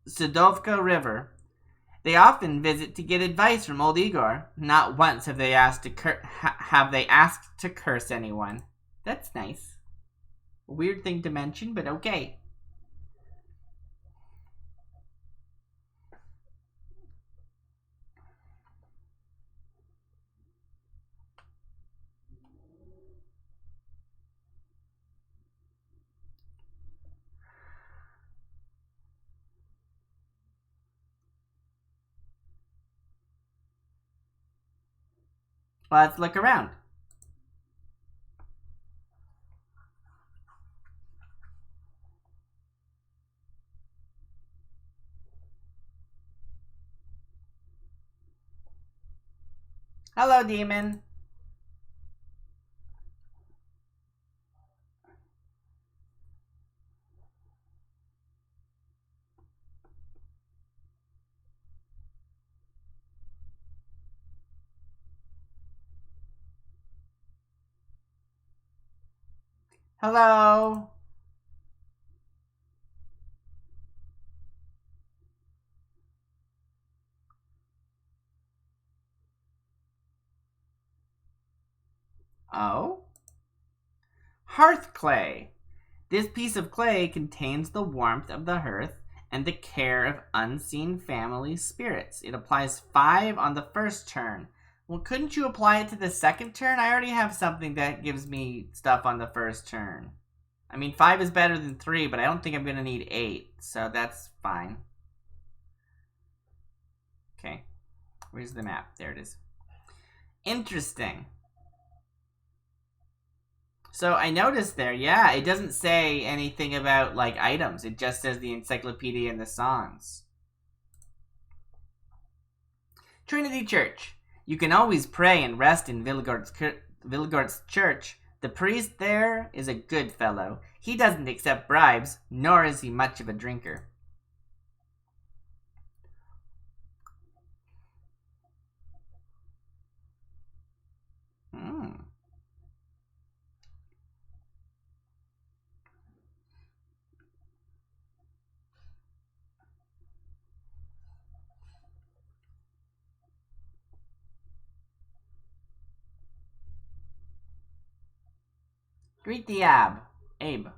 Sudovka River. They often visit to get advice from old Igor. Not once have they asked to curse anyone. That's nice. A weird thing to mention, but okay. Let's look around. Hello, demon. Hello. Oh? Hearth clay. This piece of clay contains the warmth of the hearth and the care of unseen family spirits. It applies 5 on the first turn. Well, couldn't you apply it to the second turn? I already have something that gives me stuff on the first turn. I mean, 5 is better than 3, but I don't think I'm going to need 8, so that's fine. Okay. Where's the map? There it is. Interesting. So I noticed there, yeah, it doesn't say anything about, like, items. It just says the encyclopedia and the songs. Trinity Church. You can always pray and rest in Vilgard's church. The priest there is a good fellow. He doesn't accept bribes, nor is he much of a drinker. Greet the Abe.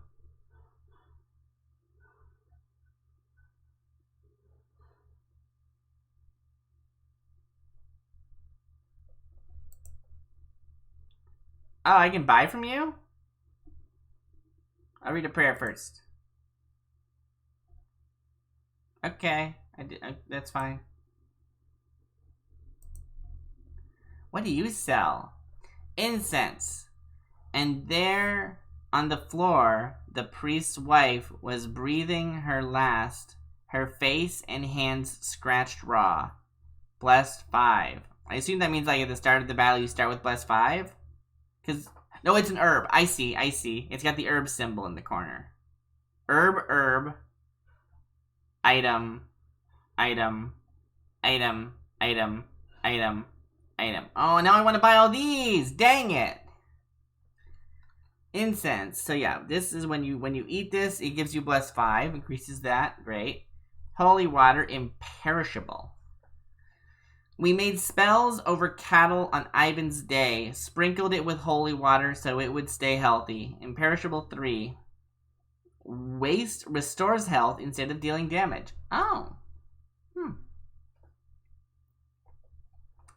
Oh, I can buy from you? I'll read a prayer first. Okay, that's fine. What do you sell? Incense. And there, on the floor, the priest's wife was breathing her last, her face and hands scratched raw. Blessed 5. I assume that means, like, at the start of the battle, you start with blessed 5? No, it's an herb. I see. It's got the herb symbol in the corner. Herb. Item. Oh, now I want to buy all these. Dang it. Incense. So yeah, this is when you eat this, it gives you bless 5, increases that. Great. Holy water, imperishable. We made spells over cattle on Ivan's day, sprinkled it with holy water so it would stay healthy. Imperishable 3. Waste restores health instead of dealing damage. Oh.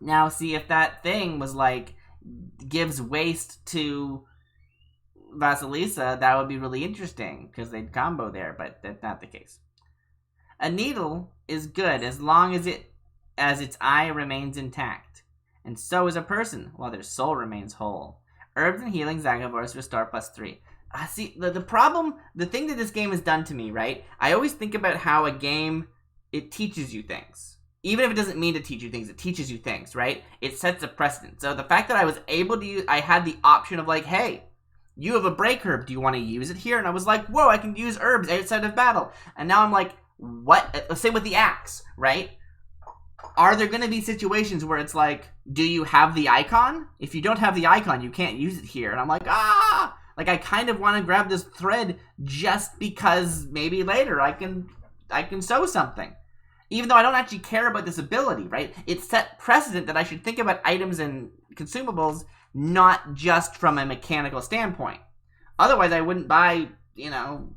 Now see, if that thing was like gives waste to Vasilisa, that would be really interesting because they'd combo there, but that's not the case. A needle is good as long as its eye remains intact, and so is a person while their soul remains whole. Herbs and healing Zagavors restore plus 3. See, the problem, the thing that this game has done to me, right? I always think about how a game, it teaches you things. Even if it doesn't mean to teach you things, it teaches you things, right? It sets a precedent. So the fact that I was able to use, I had the option of like, hey, you have a break herb, do you want to use it here? And I was like, whoa, I can use herbs outside of battle. And now I'm like, what? Same with the axe, right? Are there going to be situations where it's like, do you have the icon? If you don't have the icon, you can't use it here. And I'm like, like I kind of want to grab this thread just because maybe later I can sew something. Even though I don't actually care about this ability, right? It set precedent that I should think about items and consumables not just from a mechanical standpoint. Otherwise, I wouldn't buy, you know,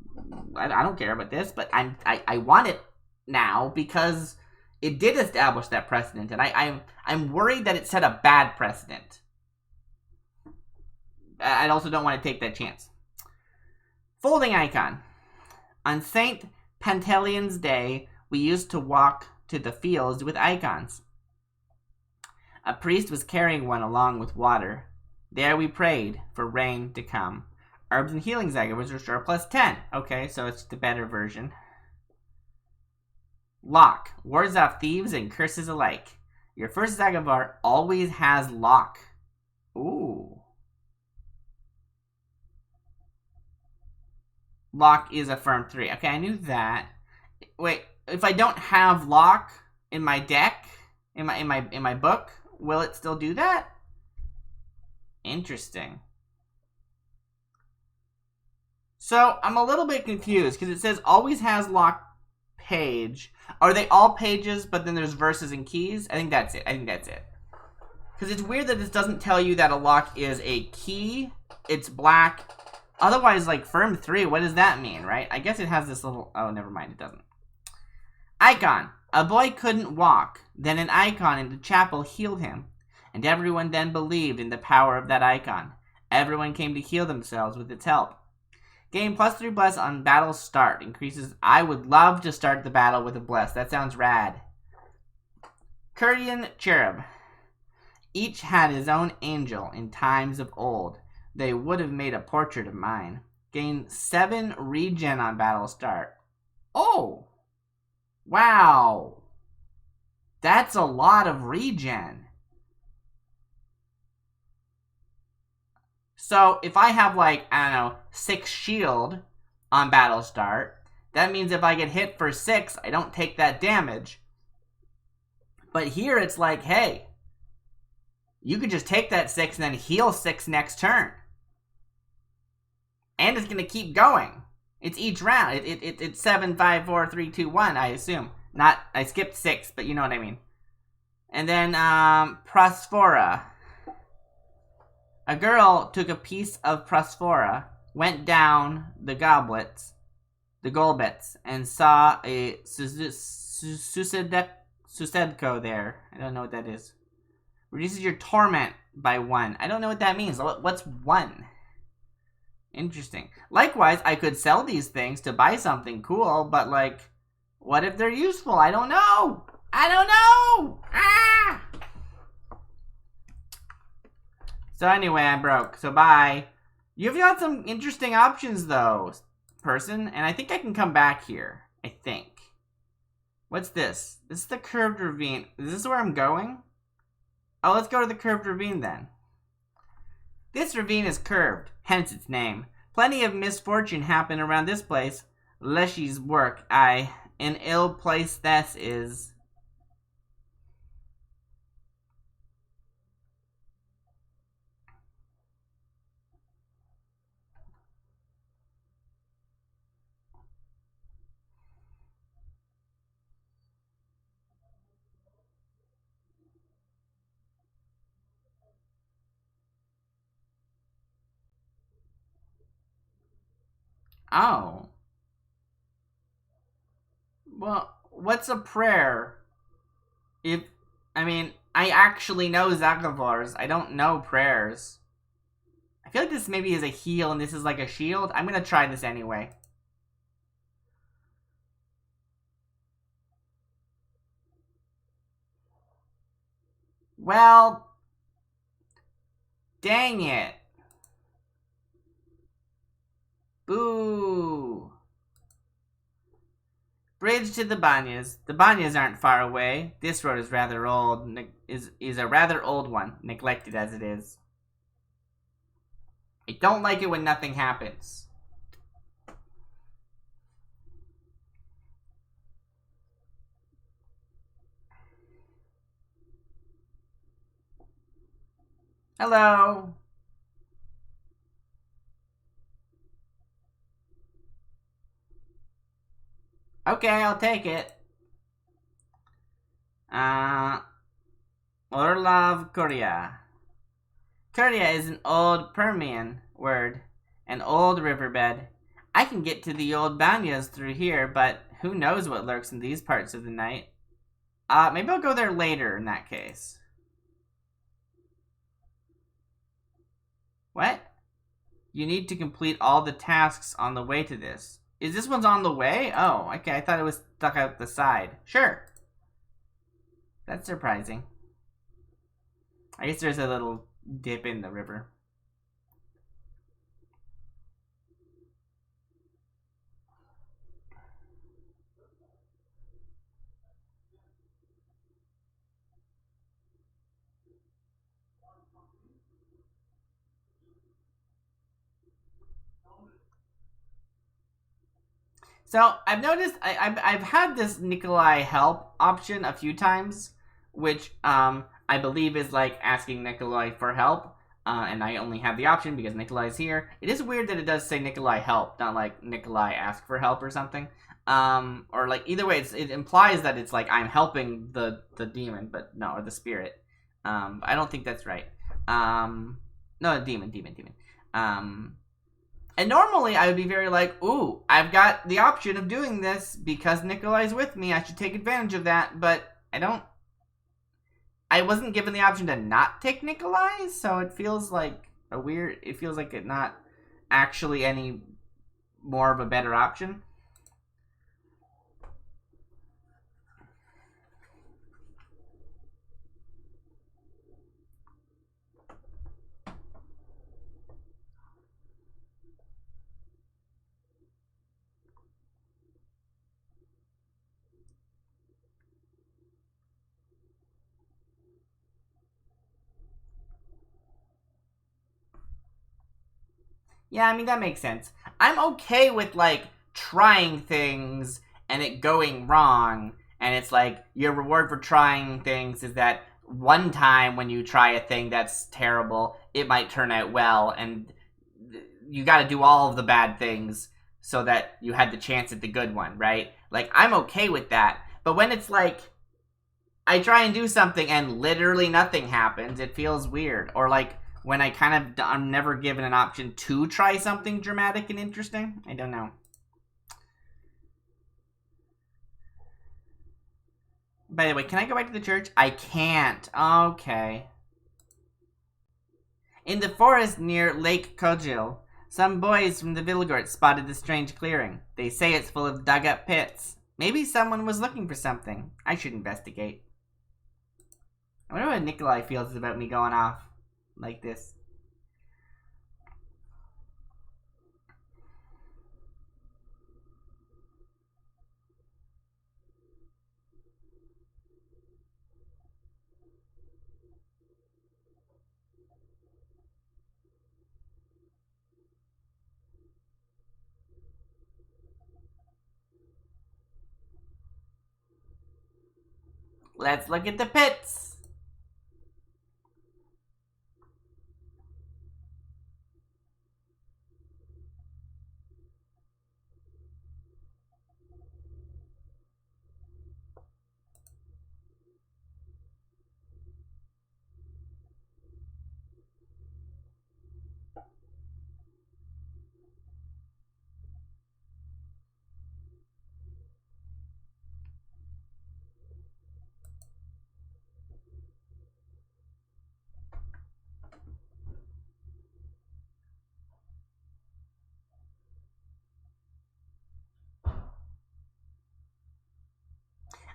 I don't care about this, but I want it now because it did establish that precedent, and I'm worried that it set a bad precedent. I also don't want to take that chance. Folding icon. On St. Pantaleon's Day, we used to walk to the fields with icons. A priest was carrying one along with water. There we prayed for rain to come. Herbs and healing Zaga was restore plus 10. Okay, so it's the better version. Lock. Wards off thieves and curses alike. Your first Zagavar always has lock. Ooh. Lock is a firm 3. Okay, I knew that. Wait, if I don't have lock in my deck, in my book, will it still do that? Interesting. So I'm a little bit confused because it says always has lock page. Are they all pages, but then there's verses and keys? I think that's it. Because it's weird that this doesn't tell you that a lock is a key. It's black. Otherwise, like firm 3, what does that mean, right? I guess it has this little... Oh, never mind, it doesn't. Icon. A boy couldn't walk. Then an icon in the chapel healed him. And everyone then believed in the power of that icon. Everyone came to heal themselves with its help. Gain plus 3 bless on battle start. Increases... I would love to start the battle with a bless. That sounds rad. Curian Cherub. Each had his own angel in times of old. They would have made a portrait of mine. Gain 7 regen on battle start. Oh! Wow! That's a lot of regen. So, if I have like, I don't know, 6 shield on battle start, that means if I get hit for 6, I don't take that damage. But here it's like, hey, you could just take that 6 and then heal 6 next turn. And it's going to keep going. It's each round. It's 7, 5, 4, 3, 2, 1, I assume. Not, I skipped 6, but you know what I mean. And then, Prosphora. A girl took a piece of Prosphora, went down the golbets, and saw a Susedko there. I don't know what that is. Reduces your torment by 1. I don't know what that means. What's 1? Interesting. Likewise, I could sell these things to buy something cool, but like, what if they're useful? I don't know. Ah! So anyway, I broke. So bye. You've got some interesting options though, person, and I think I can come back here. I think. What's this? This is the Curved Ravine. Is this where I'm going? Oh, let's go to the Curved Ravine then. This ravine is curved, hence its name. Plenty of misfortune happened around this place. Leshy's work, aye. An ill place this is. Oh. Well, what's a prayer? I actually know Zagavars. I don't know prayers. I feel like this maybe is a heal and this is like a shield. I'm gonna try this anyway. Well, dang it. Boo. Bridge to the Banyas. The Banyas aren't far away. This road is rather old. Is a rather old one, neglected as it is. I don't like it when nothing happens. Hello. Okay, I'll take it. Orlov Korea. Korea is an old Permian word, an old riverbed. I can get to the old Banyas through here, but who knows what lurks in these parts of the night. Maybe I'll go there later in that case. What? You need to complete all the tasks on the way to this. Is this one's on the way? Oh, okay, I thought it was stuck out the side. Sure. That's surprising. I guess there's a little dip in the river. So I've noticed I've had this Nikolai help option a few times, which I believe is like asking Nikolai for help, and I only have the option because Nikolai's here. It is weird that it does say Nikolai help, not like Nikolai ask for help or something. Or like either way, it implies that it's like I'm helping the demon, but no, or the spirit. I don't think that's right. No, demon. And normally I would be very like, ooh, I've got the option of doing this because Nikolai's with me. I should take advantage of that. But I wasn't given the option to not take Nikolai, so it feels like it feels like it not actually any more of a better option. Yeah, I mean, that makes sense. I'm okay with, like, trying things and it going wrong. And it's like, your reward for trying things is that one time when you try a thing that's terrible, it might turn out well. And you gotta do all of the bad things so that you had the chance at the good one, right? Like, I'm okay with that. But when it's like, I try and do something and literally nothing happens, it feels weird. Or like, when I'm never given an option to try something dramatic and interesting. I don't know. By the way, can I go back to the church? I can't. Okay. In the forest near Lake Kojil, some boys from the Vilgort spotted the strange clearing. They say it's full of dug-up pits. Maybe someone was looking for something. I should investigate. I wonder what Nikolai feels about me going off like this. Let's look at the pits.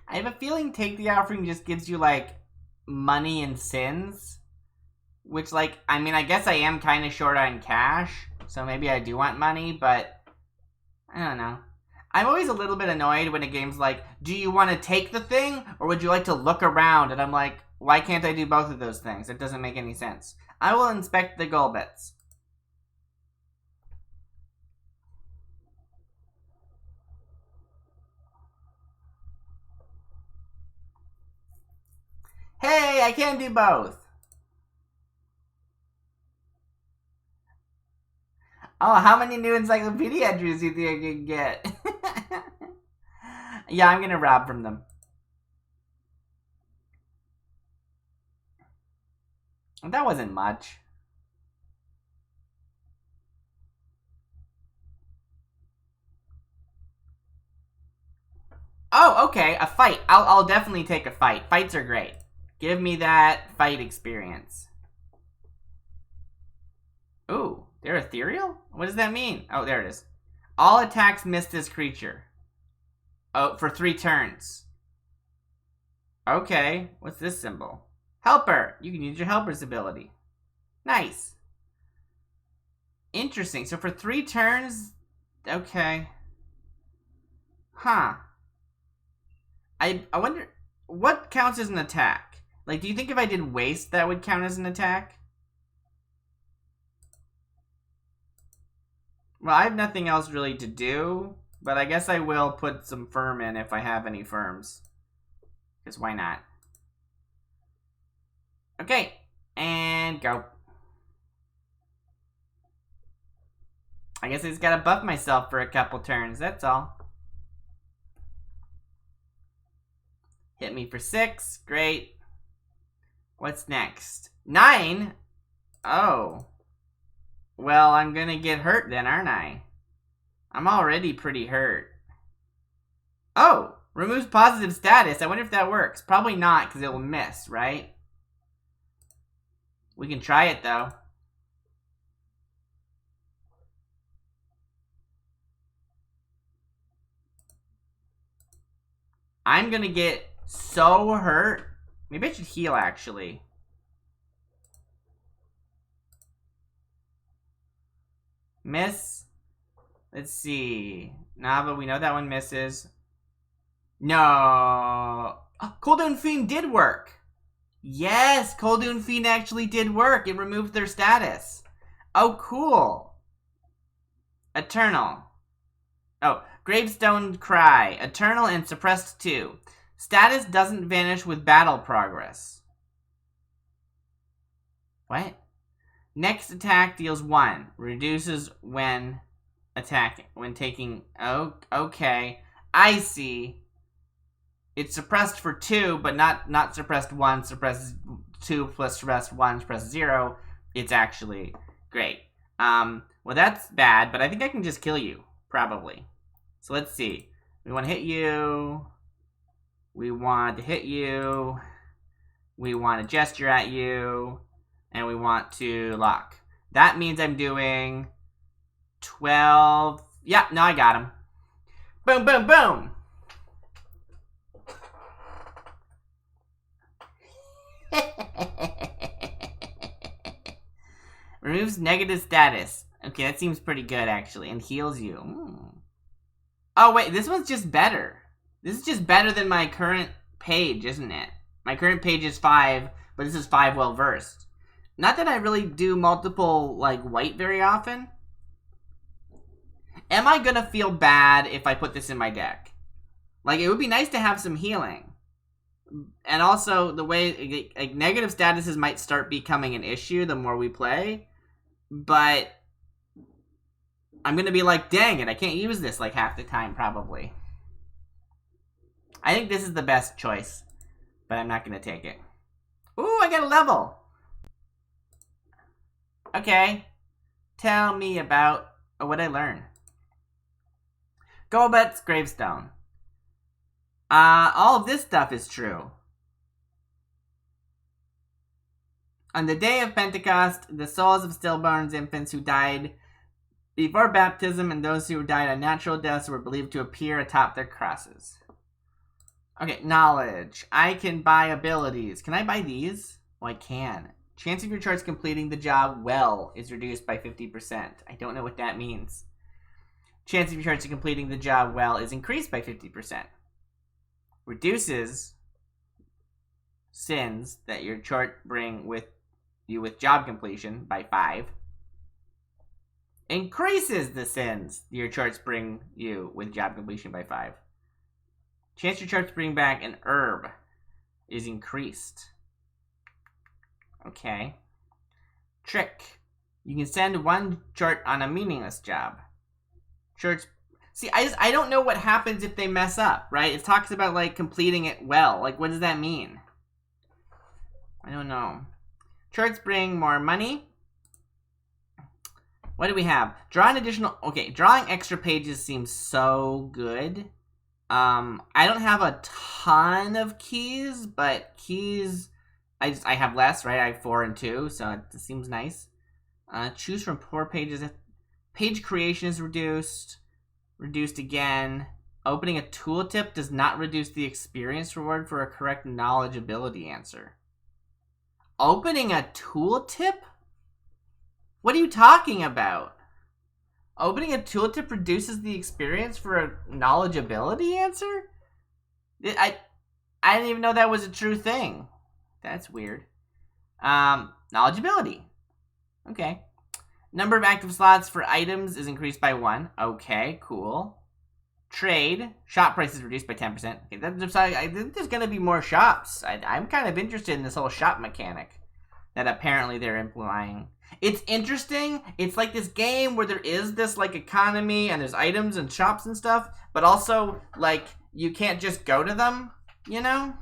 I have a feeling take the offering just gives you, like, money and sins. Which, like, I mean, I guess I am kind of short on cash. So maybe I do want money, but I don't know. I'm always a little bit annoyed when a game's like, do you want to take the thing or would you like to look around? And I'm like, why can't I do both of those things? It doesn't make any sense. I will inspect the goal bits. Hey, I can do both. Oh, how many new encyclopedia entries do you think I can get? Yeah, I'm gonna rob from them. That wasn't much. Oh, okay, a fight. I'll definitely take a fight. Fights are great. Give me that fight experience. Ooh, they're ethereal? What does that mean? Oh, there it is. All attacks miss this creature. Oh, for 3 turns. Okay, what's this symbol? Helper! You can use your helper's ability. Nice. Interesting. So for 3 turns... Okay. Huh. I wonder... What counts as an attack? Like, do you think if I did waste, that would count as an attack? Well, I have nothing else really to do, but I guess I will put some firm in if I have any firms. Because why not? Okay, and go. I guess I just gotta buff myself for a couple turns, that's all. Hit me for 6, great. What's next? 9? Oh. Well, I'm gonna get hurt then, aren't I? I'm already pretty hurt. Oh, removes positive status. I wonder if that works. Probably not, because it will miss, right? We can try it, though. I'm gonna get so hurt. Maybe I should heal, actually. Miss. Let's see. Nava, we know that one misses. No. Oh, Coldune Fiend did work. Yes, Coldune Fiend actually did work. It removed their status. Oh, cool. Eternal. Oh, Gravestone Cry. Eternal and Suppressed 2. Status doesn't vanish with battle progress. What? Next attack deals 1. Reduces when attacking. When taking... Oh, okay. I see. It's suppressed for 2, but not suppressed 1. Suppresses 2 plus suppressed 1, suppressed 0. It's actually great. Well, that's bad, but I think I can just kill you. Probably. So let's see. We want to hit you. We want to hit you. We want to gesture at you. And we want to lock. That means I'm doing 12. Yeah, no, I got him. Boom, boom, boom. Removes negative status. Okay, that seems pretty good, actually. And heals you. Ooh. Oh, wait, this one's just better. This is just better than my current page, isn't it? My current page is 5, but this is 5 well-versed. Not that I really do multiple, like, white very often. Am I gonna feel bad if I put this in my deck? Like, it would be nice to have some healing. And also, the way, like, negative statuses might start becoming an issue the more we play. But I'm gonna be like, dang it, I can't use this, like, half the time, probably. I think this is the best choice. But I'm not gonna take it. Ooh, I got a level! Okay. Tell me about what I learned. Gobet's gravestone. All of this stuff is true. On the day of Pentecost, the souls of stillborn infants who died before baptism and those who died unnatural deaths were believed to appear atop their crosses. Okay, knowledge. I can buy abilities. Can I buy these? Well, I can. Chance of your charts completing the job well is reduced by 50%. I don't know what that means. Chance of your charts completing the job well is increased by 50%. Reduces sins that your chart bring with you with job completion by 5. Increases the sins your charts bring you with job completion by 5. Chance your charts bring back an herb is increased. Okay. Trick. You can send 1 chart on a meaningless job. See, I don't know what happens if they mess up, right? It talks about, like, completing it well. Like, what does that mean? I don't know. Charts bring more money. What do we have? Draw an additional... Okay, drawing extra pages seems so good. I don't have a ton of keys, but keys... I have less, right? I have 4 and 2, so it seems nice. Choose from 4 pages. Page creation is reduced. Reduced again. Opening a tooltip does not reduce the experience reward for a correct knowledge ability answer. Opening a tooltip? What are you talking about? Opening a tooltip reduces the experience for a knowledge ability answer? I didn't even know that was a true thing. That's weird. Knowledge ability. Okay. Number of active slots for items is increased by 1. Okay, cool. Trade. Shop price is reduced by 10%. Okay, I think there's going to be more shops. I'm kind of interested in this whole shop mechanic that apparently they're implying. It's interesting. It's like this game where there is this, like, economy and there's items and shops and stuff, but also, like, you can't just go to them, you know?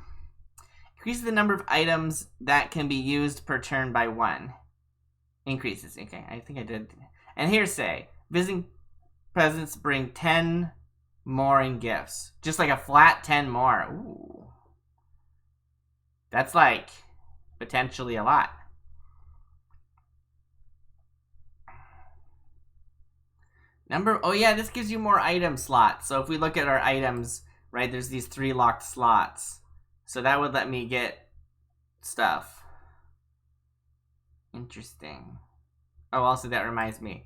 Increases the number of items that can be used per turn by 1. Increases. Okay, I think I did. And hearsay. Visiting presents bring 10 more in gifts. Just like a flat 10 more. Ooh. That's like potentially a lot. Oh yeah, this gives you more item slots. So if we look at our items, right, there's these 3 locked slots. So that would let me get stuff. Interesting. Oh, also that reminds me.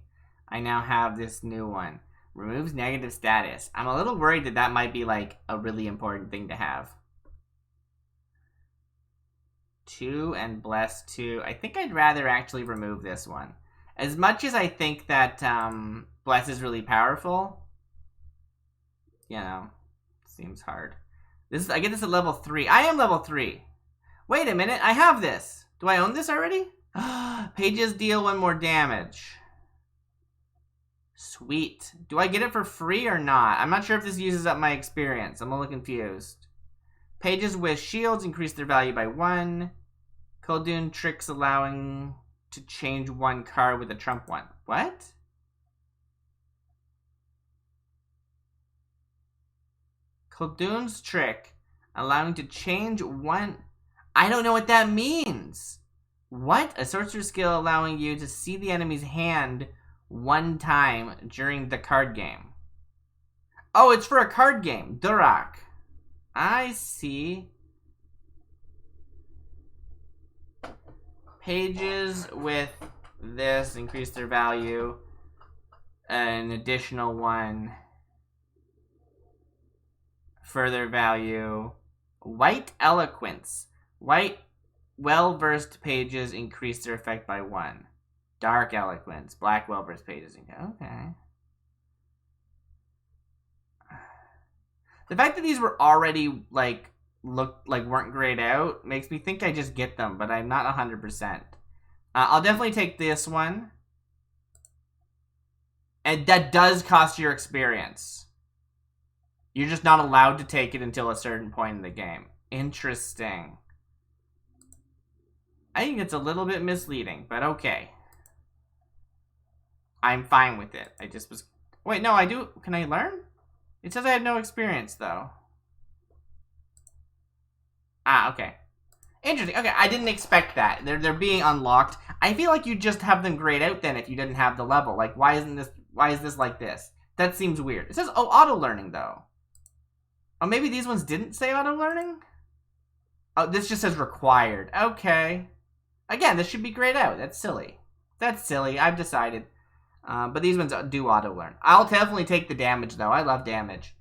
I now have this new one. Removes negative status. I'm a little worried that might be like a really important thing to have. 2 and bless 2. I think I'd rather actually remove this one. As much as I think that bless is really powerful, you know, seems hard. I get this at level 3. I am level 3. Wait a minute, I have this. Do I own this already? Pages deal 1 more damage. Sweet. Do I get it for free or not? I'm not sure if this uses up my experience. I'm a little confused. Pages with shields increase their value by 1. Khaldun tricks allowing to change 1 card with a trump 1. What? Khaldun's trick allowing to change 1... I don't know what that means. What? A sorcerer's skill allowing you to see the enemy's hand 1 time during the card game. Oh, it's for a card game. Durak. I see. Pages with this increase their value. An additional 1. Further value. White eloquence. White well-versed pages increase their effect by 1. Dark eloquence. Black well-versed pages. Okay. The fact that these were already, like, weren't grayed out makes me think I just get them, but I'm not 100%. I'll definitely take this one. And that does cost your experience. You're just not allowed to take it until a certain point in the game. Interesting. I think it's a little bit misleading, but okay. I'm fine with it. I just was... Wait, no, I do... Can I learn? It says I have no experience, though. Ah, okay. Interesting. Okay, I didn't expect that. They're being unlocked. I feel like you just have them grayed out then if you didn't have the level. Like, why is this like this? That seems weird. It says, oh, auto-learning, though. Oh, maybe these ones didn't say auto-learning? Oh, this just says required. Okay. Again, this should be grayed out. That's silly. That's silly. I've decided. But these ones do auto-learn. I'll definitely take the damage, though. I love damage.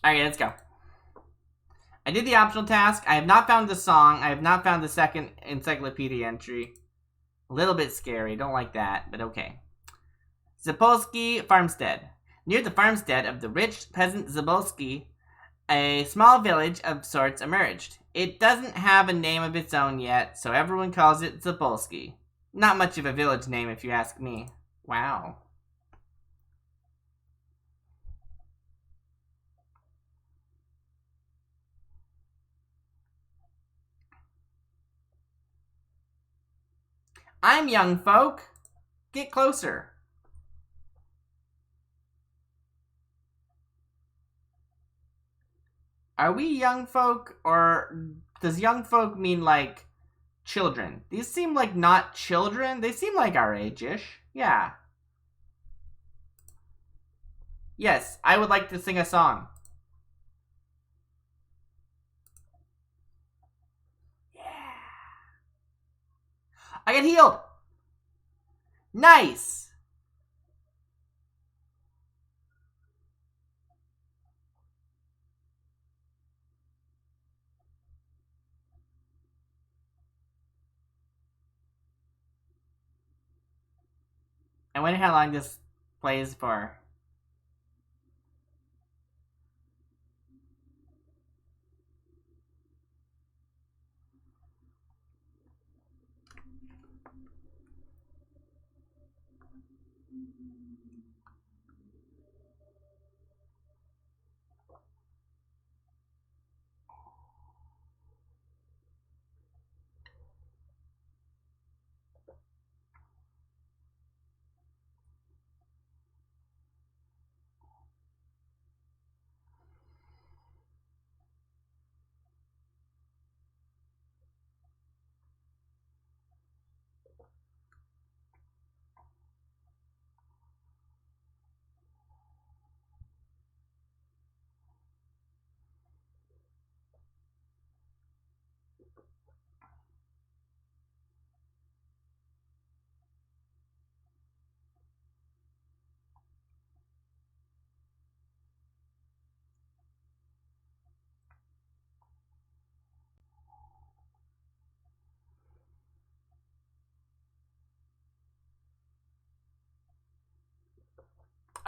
Alright, let's go. I did the optional task. I have not found the song. I have not found the second encyclopedia entry. A little bit scary. Don't like that, but okay. Zapolsky Farmstead. Near the farmstead of the rich peasant Zapolsky, a small village of sorts emerged. It doesn't have a name of its own yet, so everyone calls it Zapolsky. Not much of a village name, if you ask me. Wow. I'm young folk. Get closer. Are we young folk, or does young folk mean like children? These seem like not children. They seem like our age-ish. Yeah. Yes, I would like to sing a song. Yeah. I get healed. Nice. I wonder how long this plays for.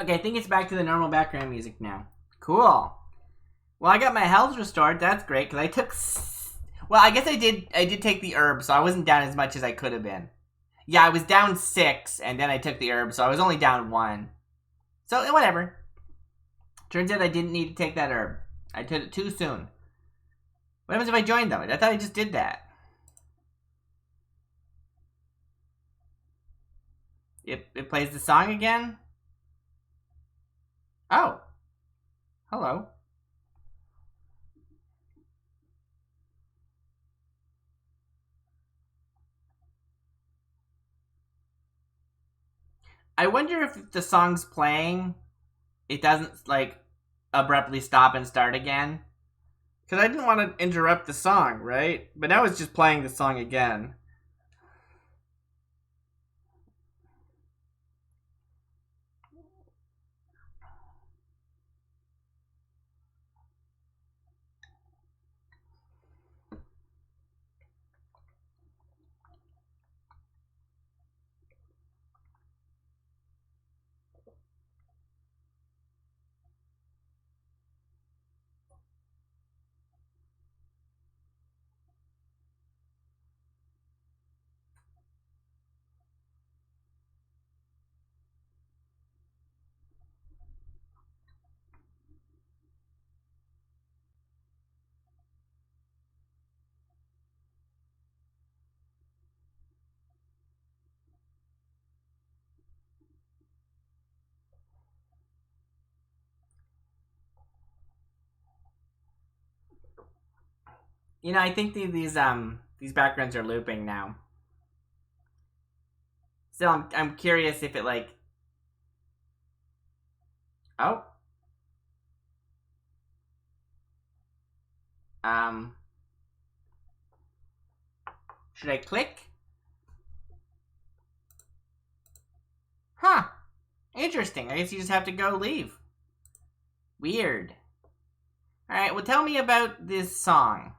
Okay, I think it's back to the normal background music now. Cool. Well, I got my health restored. That's great, because I took... Well, I guess I did take the herb, so I wasn't down as much as I could have been. Yeah, I was down 6, and then I took the herb, so I was only down 1. So, whatever. Turns out I didn't need to take that herb. I took it too soon. What happens if I joined them? I thought I just did that. It plays the song again? Oh. Hello. I wonder if the song's playing, it doesn't, like, abruptly stop and start again. Because I didn't want to interrupt the song, right? But now it's just playing the song again. You know, I think these backgrounds are looping now. So I'm curious if it, like... Oh. Should I click? Huh. Interesting. I guess you just have to go leave. Weird. Alright, well, tell me about this song.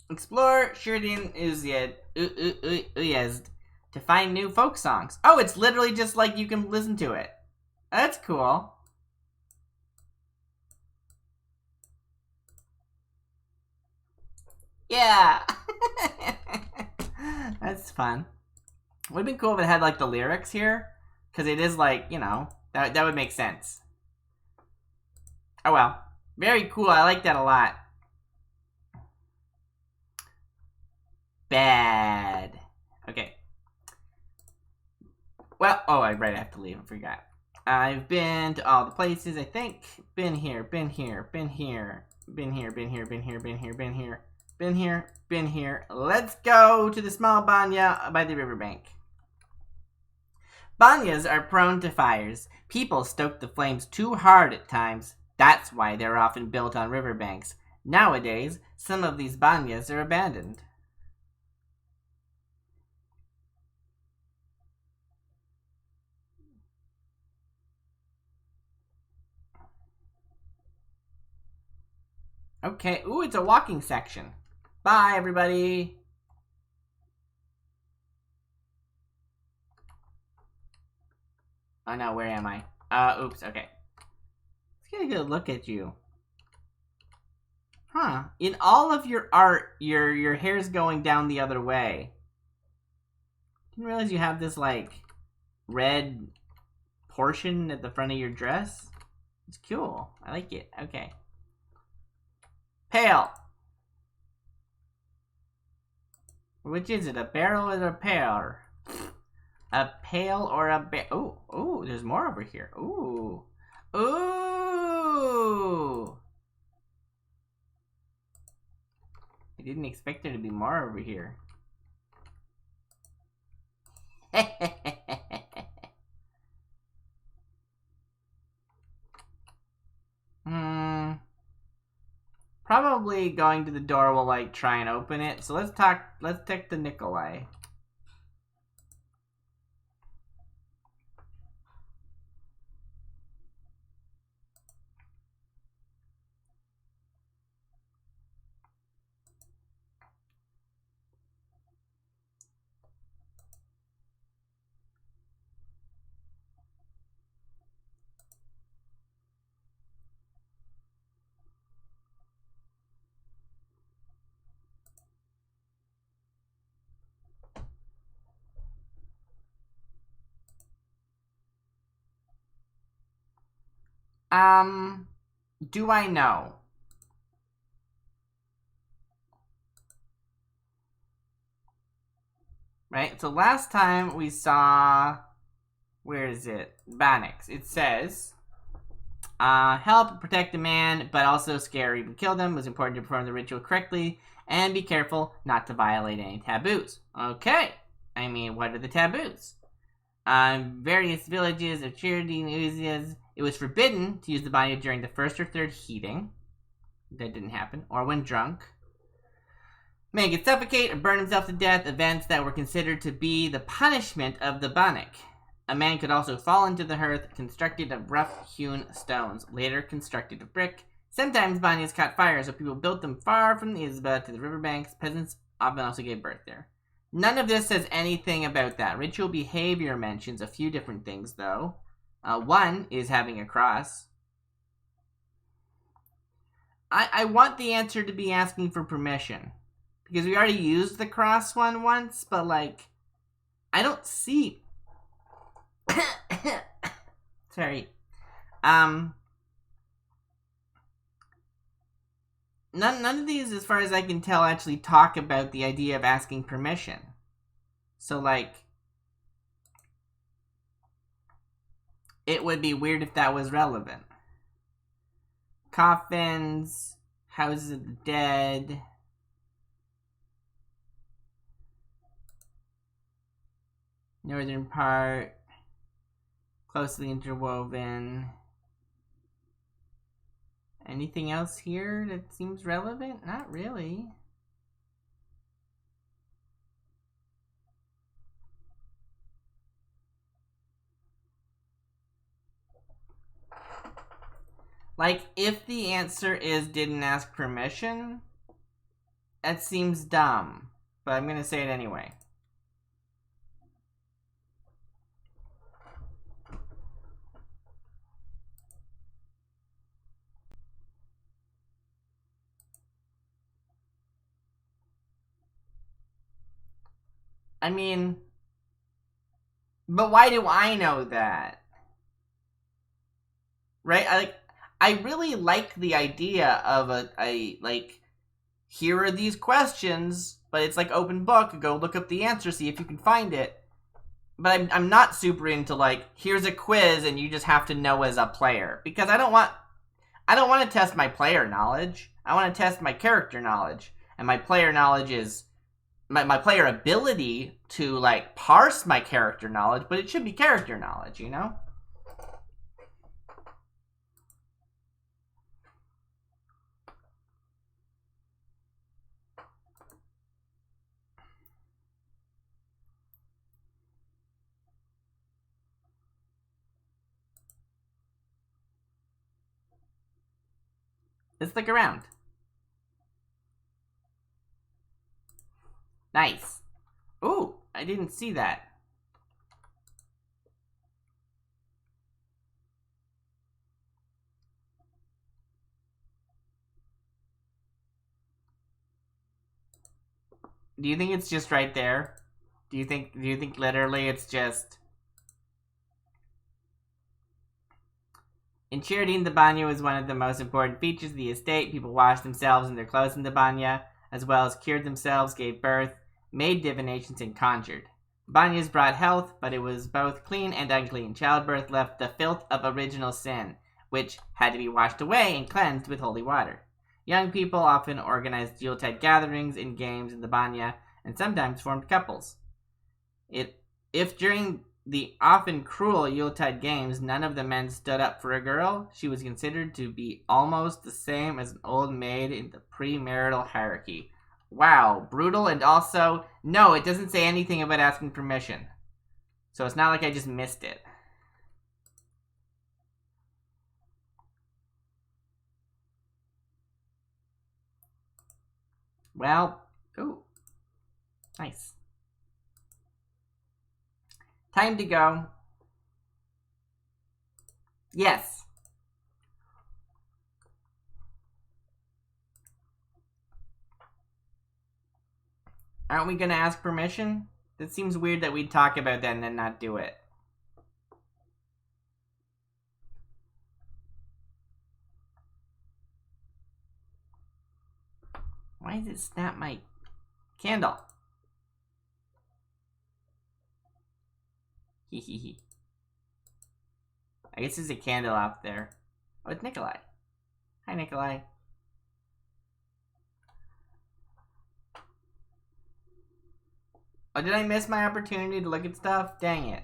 Explore Sheridan Uyezd to find new folk songs. Oh, it's literally just like you can listen to it. That's cool. Yeah. That's fun. Would have been cool if it had, like, the lyrics here. Because it is, like, you know, that would make sense. Oh, well. Very cool. I like that a lot. Bad. Well, oh, I have to leave. I forgot. I've been to all the places, I think. Been here, been here, been here, been here, been here, been here, been here, been here, been here, been here. Let's go to the small banya by the riverbank. Banyas are prone to fires. People stoke the flames too hard at times. That's why they're often built on riverbanks. Nowadays, some of these banyas are abandoned. Okay, ooh, it's a walking section. Bye, everybody. Oh no, where am I? Oops, okay. Let's get a good look at you. Huh. In all of your art, your hair's going down the other way. Didn't realize you have this, like, red portion at the front of your dress. It's cool. I like it. Okay. Pail. Which is it? A barrel or a pail? A pail or a oh, oh, there's more over here. Ooh. Ooh. I didn't expect there to be more over here. Probably going to the door will, like, try and open it. So let's take the Nikolai. Do I know? Right, so last time we saw, where is it? Bannox. It says, help protect a man, but also scare or even kill them. It was important to perform the ritual correctly, and be careful not to violate any taboos. Okay, I mean, what are the taboos? Various villages of charity and uzias, it was forbidden to use the body during the first or third heating. That didn't happen. Or when drunk. Man could suffocate or burn himself to death, events that were considered to be the punishment of the bannock. A man could also fall into the hearth, constructed of rough-hewn stones, later constructed of brick. Sometimes banyas caught fire, so people built them far from the Isba to the riverbanks. Peasants often also gave birth there. None of this says anything about that. Ritual behavior mentions a few different things, though. One is having a cross. I want the answer to be asking for permission. Because we already used the cross one once, but, like, I don't see... Sorry. None of these, as far as I can tell, actually talk about the idea of asking permission. So, like, it would be weird if that was relevant. Coffins, houses of the dead. Northern part, closely interwoven. Anything else here that seems relevant? Not really. Like, if the answer is didn't ask permission, that seems dumb. But I'm gonna say it anyway. I mean, but why do I know that? Right? I really like the idea of a like, here are these questions, but it's like open book. Go look up the answer, see if you can find it. but I'm not super into, like, here's a quiz and you just have to know as a player. Because I don't want to test my player knowledge. I want to test my character knowledge. And my player knowledge is my player ability to, like, parse my character knowledge, but it should be character knowledge, you know? Let's look around. Nice. Ooh, I didn't see that. Do you think it's just right there? Do you think literally it's just... Enchiridion the Banya was one of the most important features of the estate. People washed themselves and their clothes in the Banya, as well as cured themselves, gave birth, made divinations, and conjured. Banyas brought health, but it was both clean and unclean. Childbirth left the filth of original sin, which had to be washed away and cleansed with holy water. Young people often organized Yuletide gatherings and games in the Banya, and sometimes formed couples. If during the often cruel Yuletide games none of the men stood up for a girl, she was considered to be almost the same as an old maid in the premarital hierarchy. Wow, brutal. And also, no, it doesn't say anything about asking permission. So it's not like I just missed it. Well, ooh, nice. Time to go. Yes. Aren't we gonna ask permission? It seems weird that we'd talk about that and then not do it. Why does it snap my candle? Hehehe. I guess there's a candle out there. Oh, it's Nikolai. Hi, Nikolai. Oh, did I miss my opportunity to look at stuff? Dang it.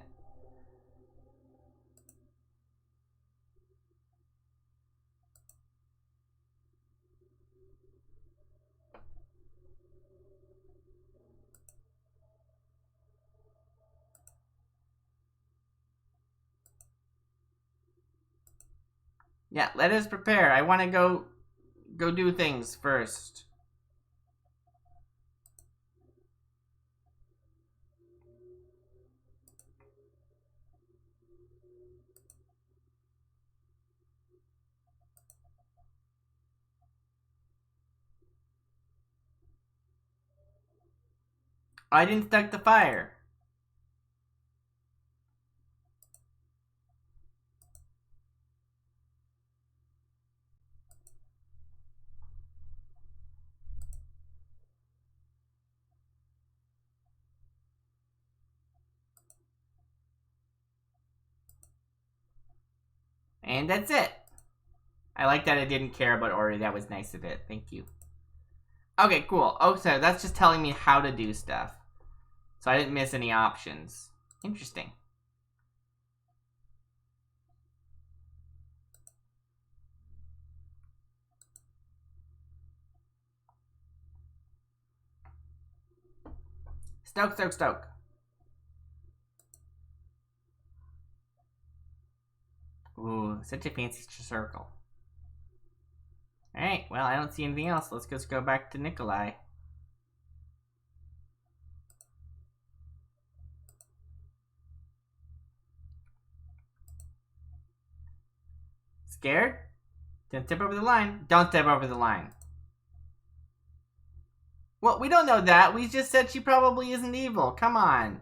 Yeah, let us prepare. I want to go do things first. I didn't start the fire. And that's it. I like that it didn't care about order. That was nice of it. Thank you. Okay, cool. Oh, so that's just telling me how to do stuff. So I didn't miss any options. Interesting. Stoke, stoke, stoke. Ooh, such a fancy circle. Alright, well, I don't see anything else. Let's just go back to Nikolai. Scared? Don't step over the line. Don't step over the line. Well, we don't know that. We just said she probably isn't evil. Come on.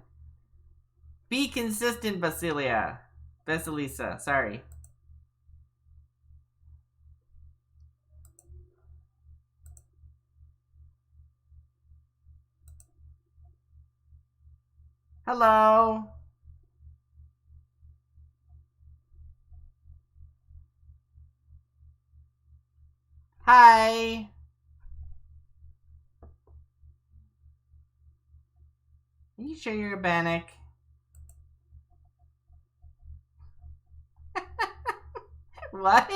Be consistent, Vasilisa. Sorry. Hello. Hi. Are you sure you're a Bannock? What?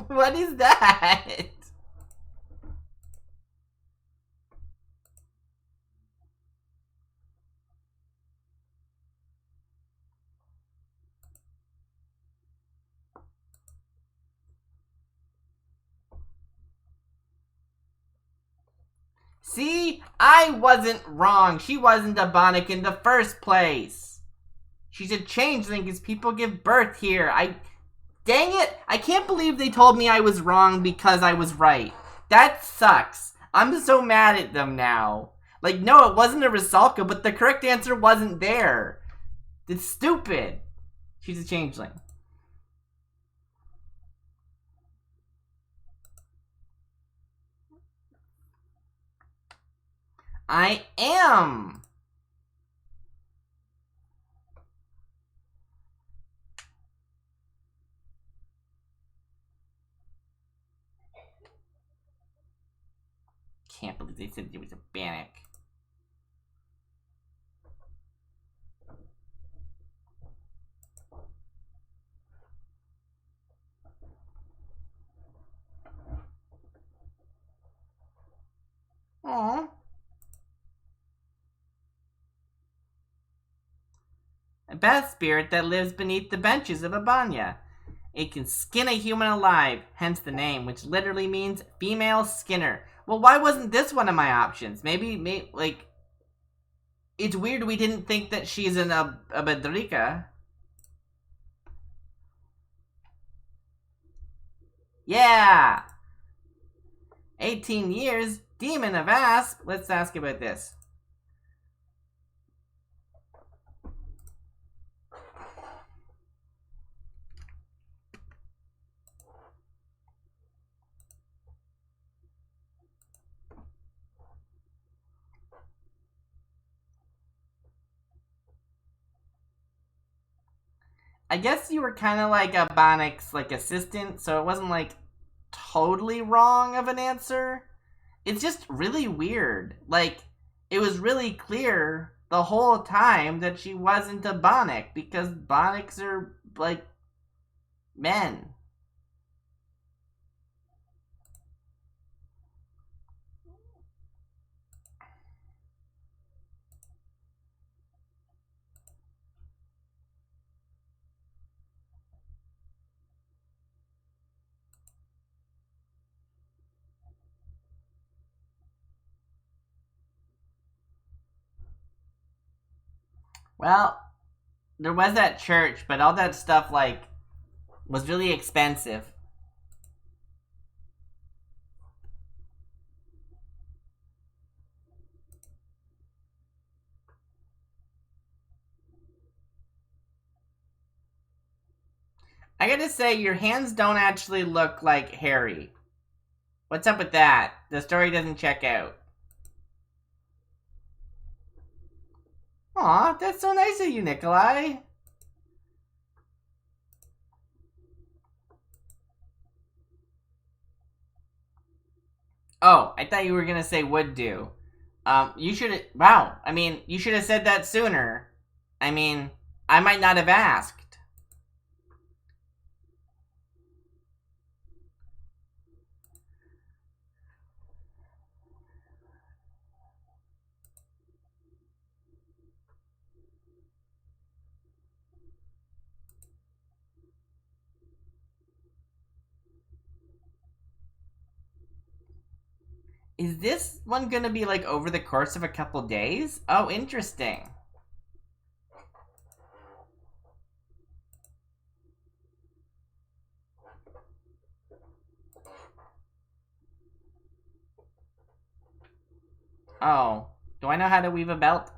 What is that? See? I wasn't wrong. She wasn't a Bannock in the first place. She's a changeling because people give birth here. Dang it! I can't believe they told me I was wrong because I was right. That sucks. I'm so mad at them now. Like, no, it wasn't a Rusalka, but the correct answer wasn't there. It's stupid. She's a changeling. I am. Can't believe they said it was a Bannock. Aww. A best spirit that lives beneath the benches of Abanya. It can skin a human alive, hence the name, which literally means female skinner. Well, why wasn't this one of my options? Maybe like, it's weird we didn't think that she's an Abadrika. Yeah! 18 years, Demon of Asp. Let's ask about this. I guess you were kind of like a Bonix like assistant, so it wasn't like totally wrong of an answer. It's just really weird. Like, it was really clear the whole time that she wasn't a Bonic because Bonics are like men. Well, there was that church, but all that stuff like was really expensive. I gotta say, your hands don't actually look like Harry. What's up with that? The story doesn't check out. Aw, that's so nice of you, Nikolai. Oh, I thought you were gonna say would do. You should. Wow. I mean, you should have said that sooner. I mean, I might not have asked. Is this one gonna be like over the course of a couple days? Oh, interesting. Oh, do I know how to weave a belt?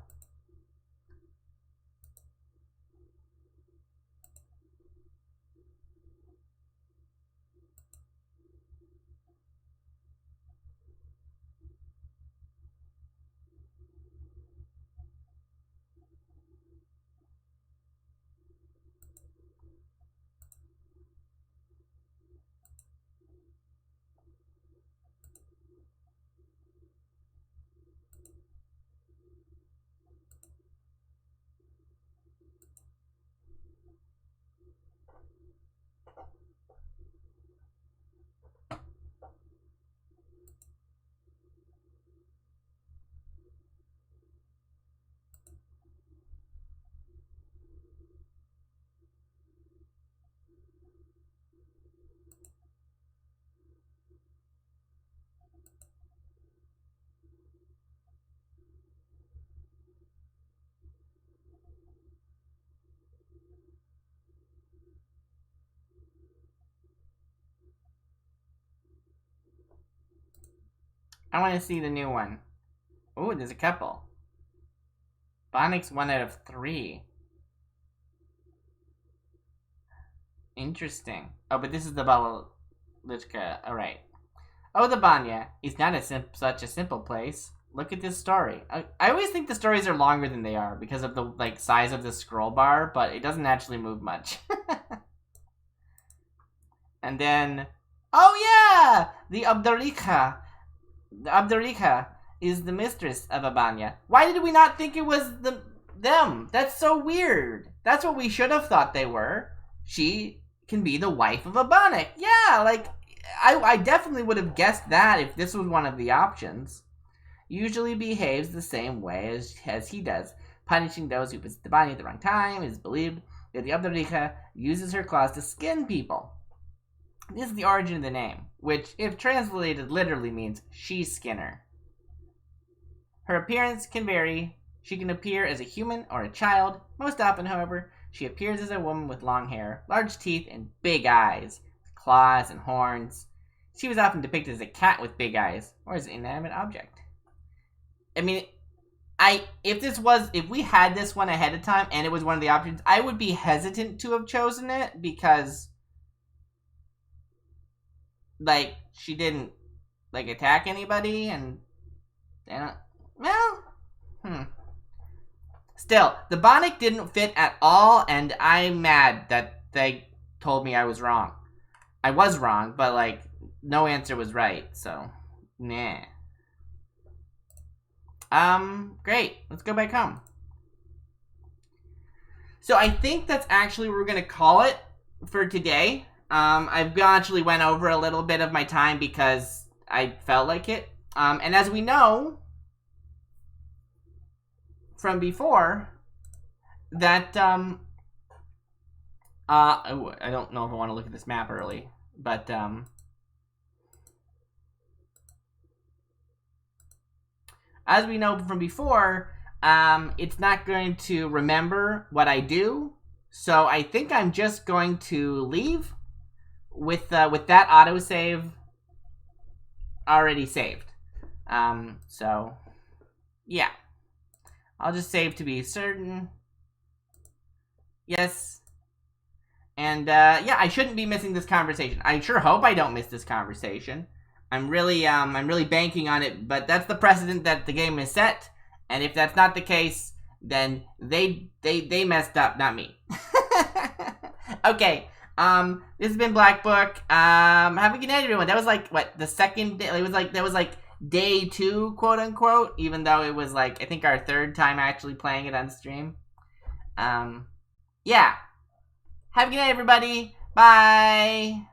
I want to see the new one. Ooh, there's a couple. Bonic's 1 out of 3. Interesting. Oh, but this is the Balalichka. Alright. Oh, the Banya is not such a simple place. Look at this story. I always think the stories are longer than they are because of the size of the scroll bar, but it doesn't actually move much. And then, oh yeah! The Abdarika. The Abdarika is the mistress of Abanya. Why did we not think it was them? That's so weird. That's what we should have thought they were. She can be the wife of Abanik. Yeah, like, I definitely would have guessed that if this was one of the options. Usually behaves the same way as he does. Punishing those who visit the body at the wrong time. It is believed that the Abdarika uses her claws to skin people. This is the origin of the name, which, if translated literally, means she-skinner. Her appearance can vary. She can appear as a human or a child. Most often, however, she appears as a woman with long hair, large teeth, and big eyes, claws and horns. She was often depicted as a cat with big eyes, or as an inanimate object. I mean, if we had this one ahead of time and it was one of the options, I would be hesitant to have chosen it because, like, she didn't, like, attack anybody and Still, the Bonic didn't fit at all, and I'm mad that they told me I was wrong. I was wrong, but, like, no answer was right, so, nah. Great. Let's go back home. So I think that's actually what we're going to call it for today. I've actually went over a little bit of my time because I felt like it. And as we know from before, that, I don't know if I want to look at this map early, but, as we know from before, it's not going to remember what I do. So I think I'm just going to leave with that autosave already saved. So, yeah. I'll just save to be certain. Yes. And, yeah, I shouldn't be missing this conversation. I sure hope I don't miss this conversation. I'm really banking on it, but that's the precedent that the game has set. And if that's not the case, then they messed up, not me. Okay. This has been Black Book. Have a good night, everyone. That was like what, the second day? That was like day 2, quote unquote, even though it was like I think our 3rd time actually playing it on stream. Yeah. Have a good night, everybody. Bye.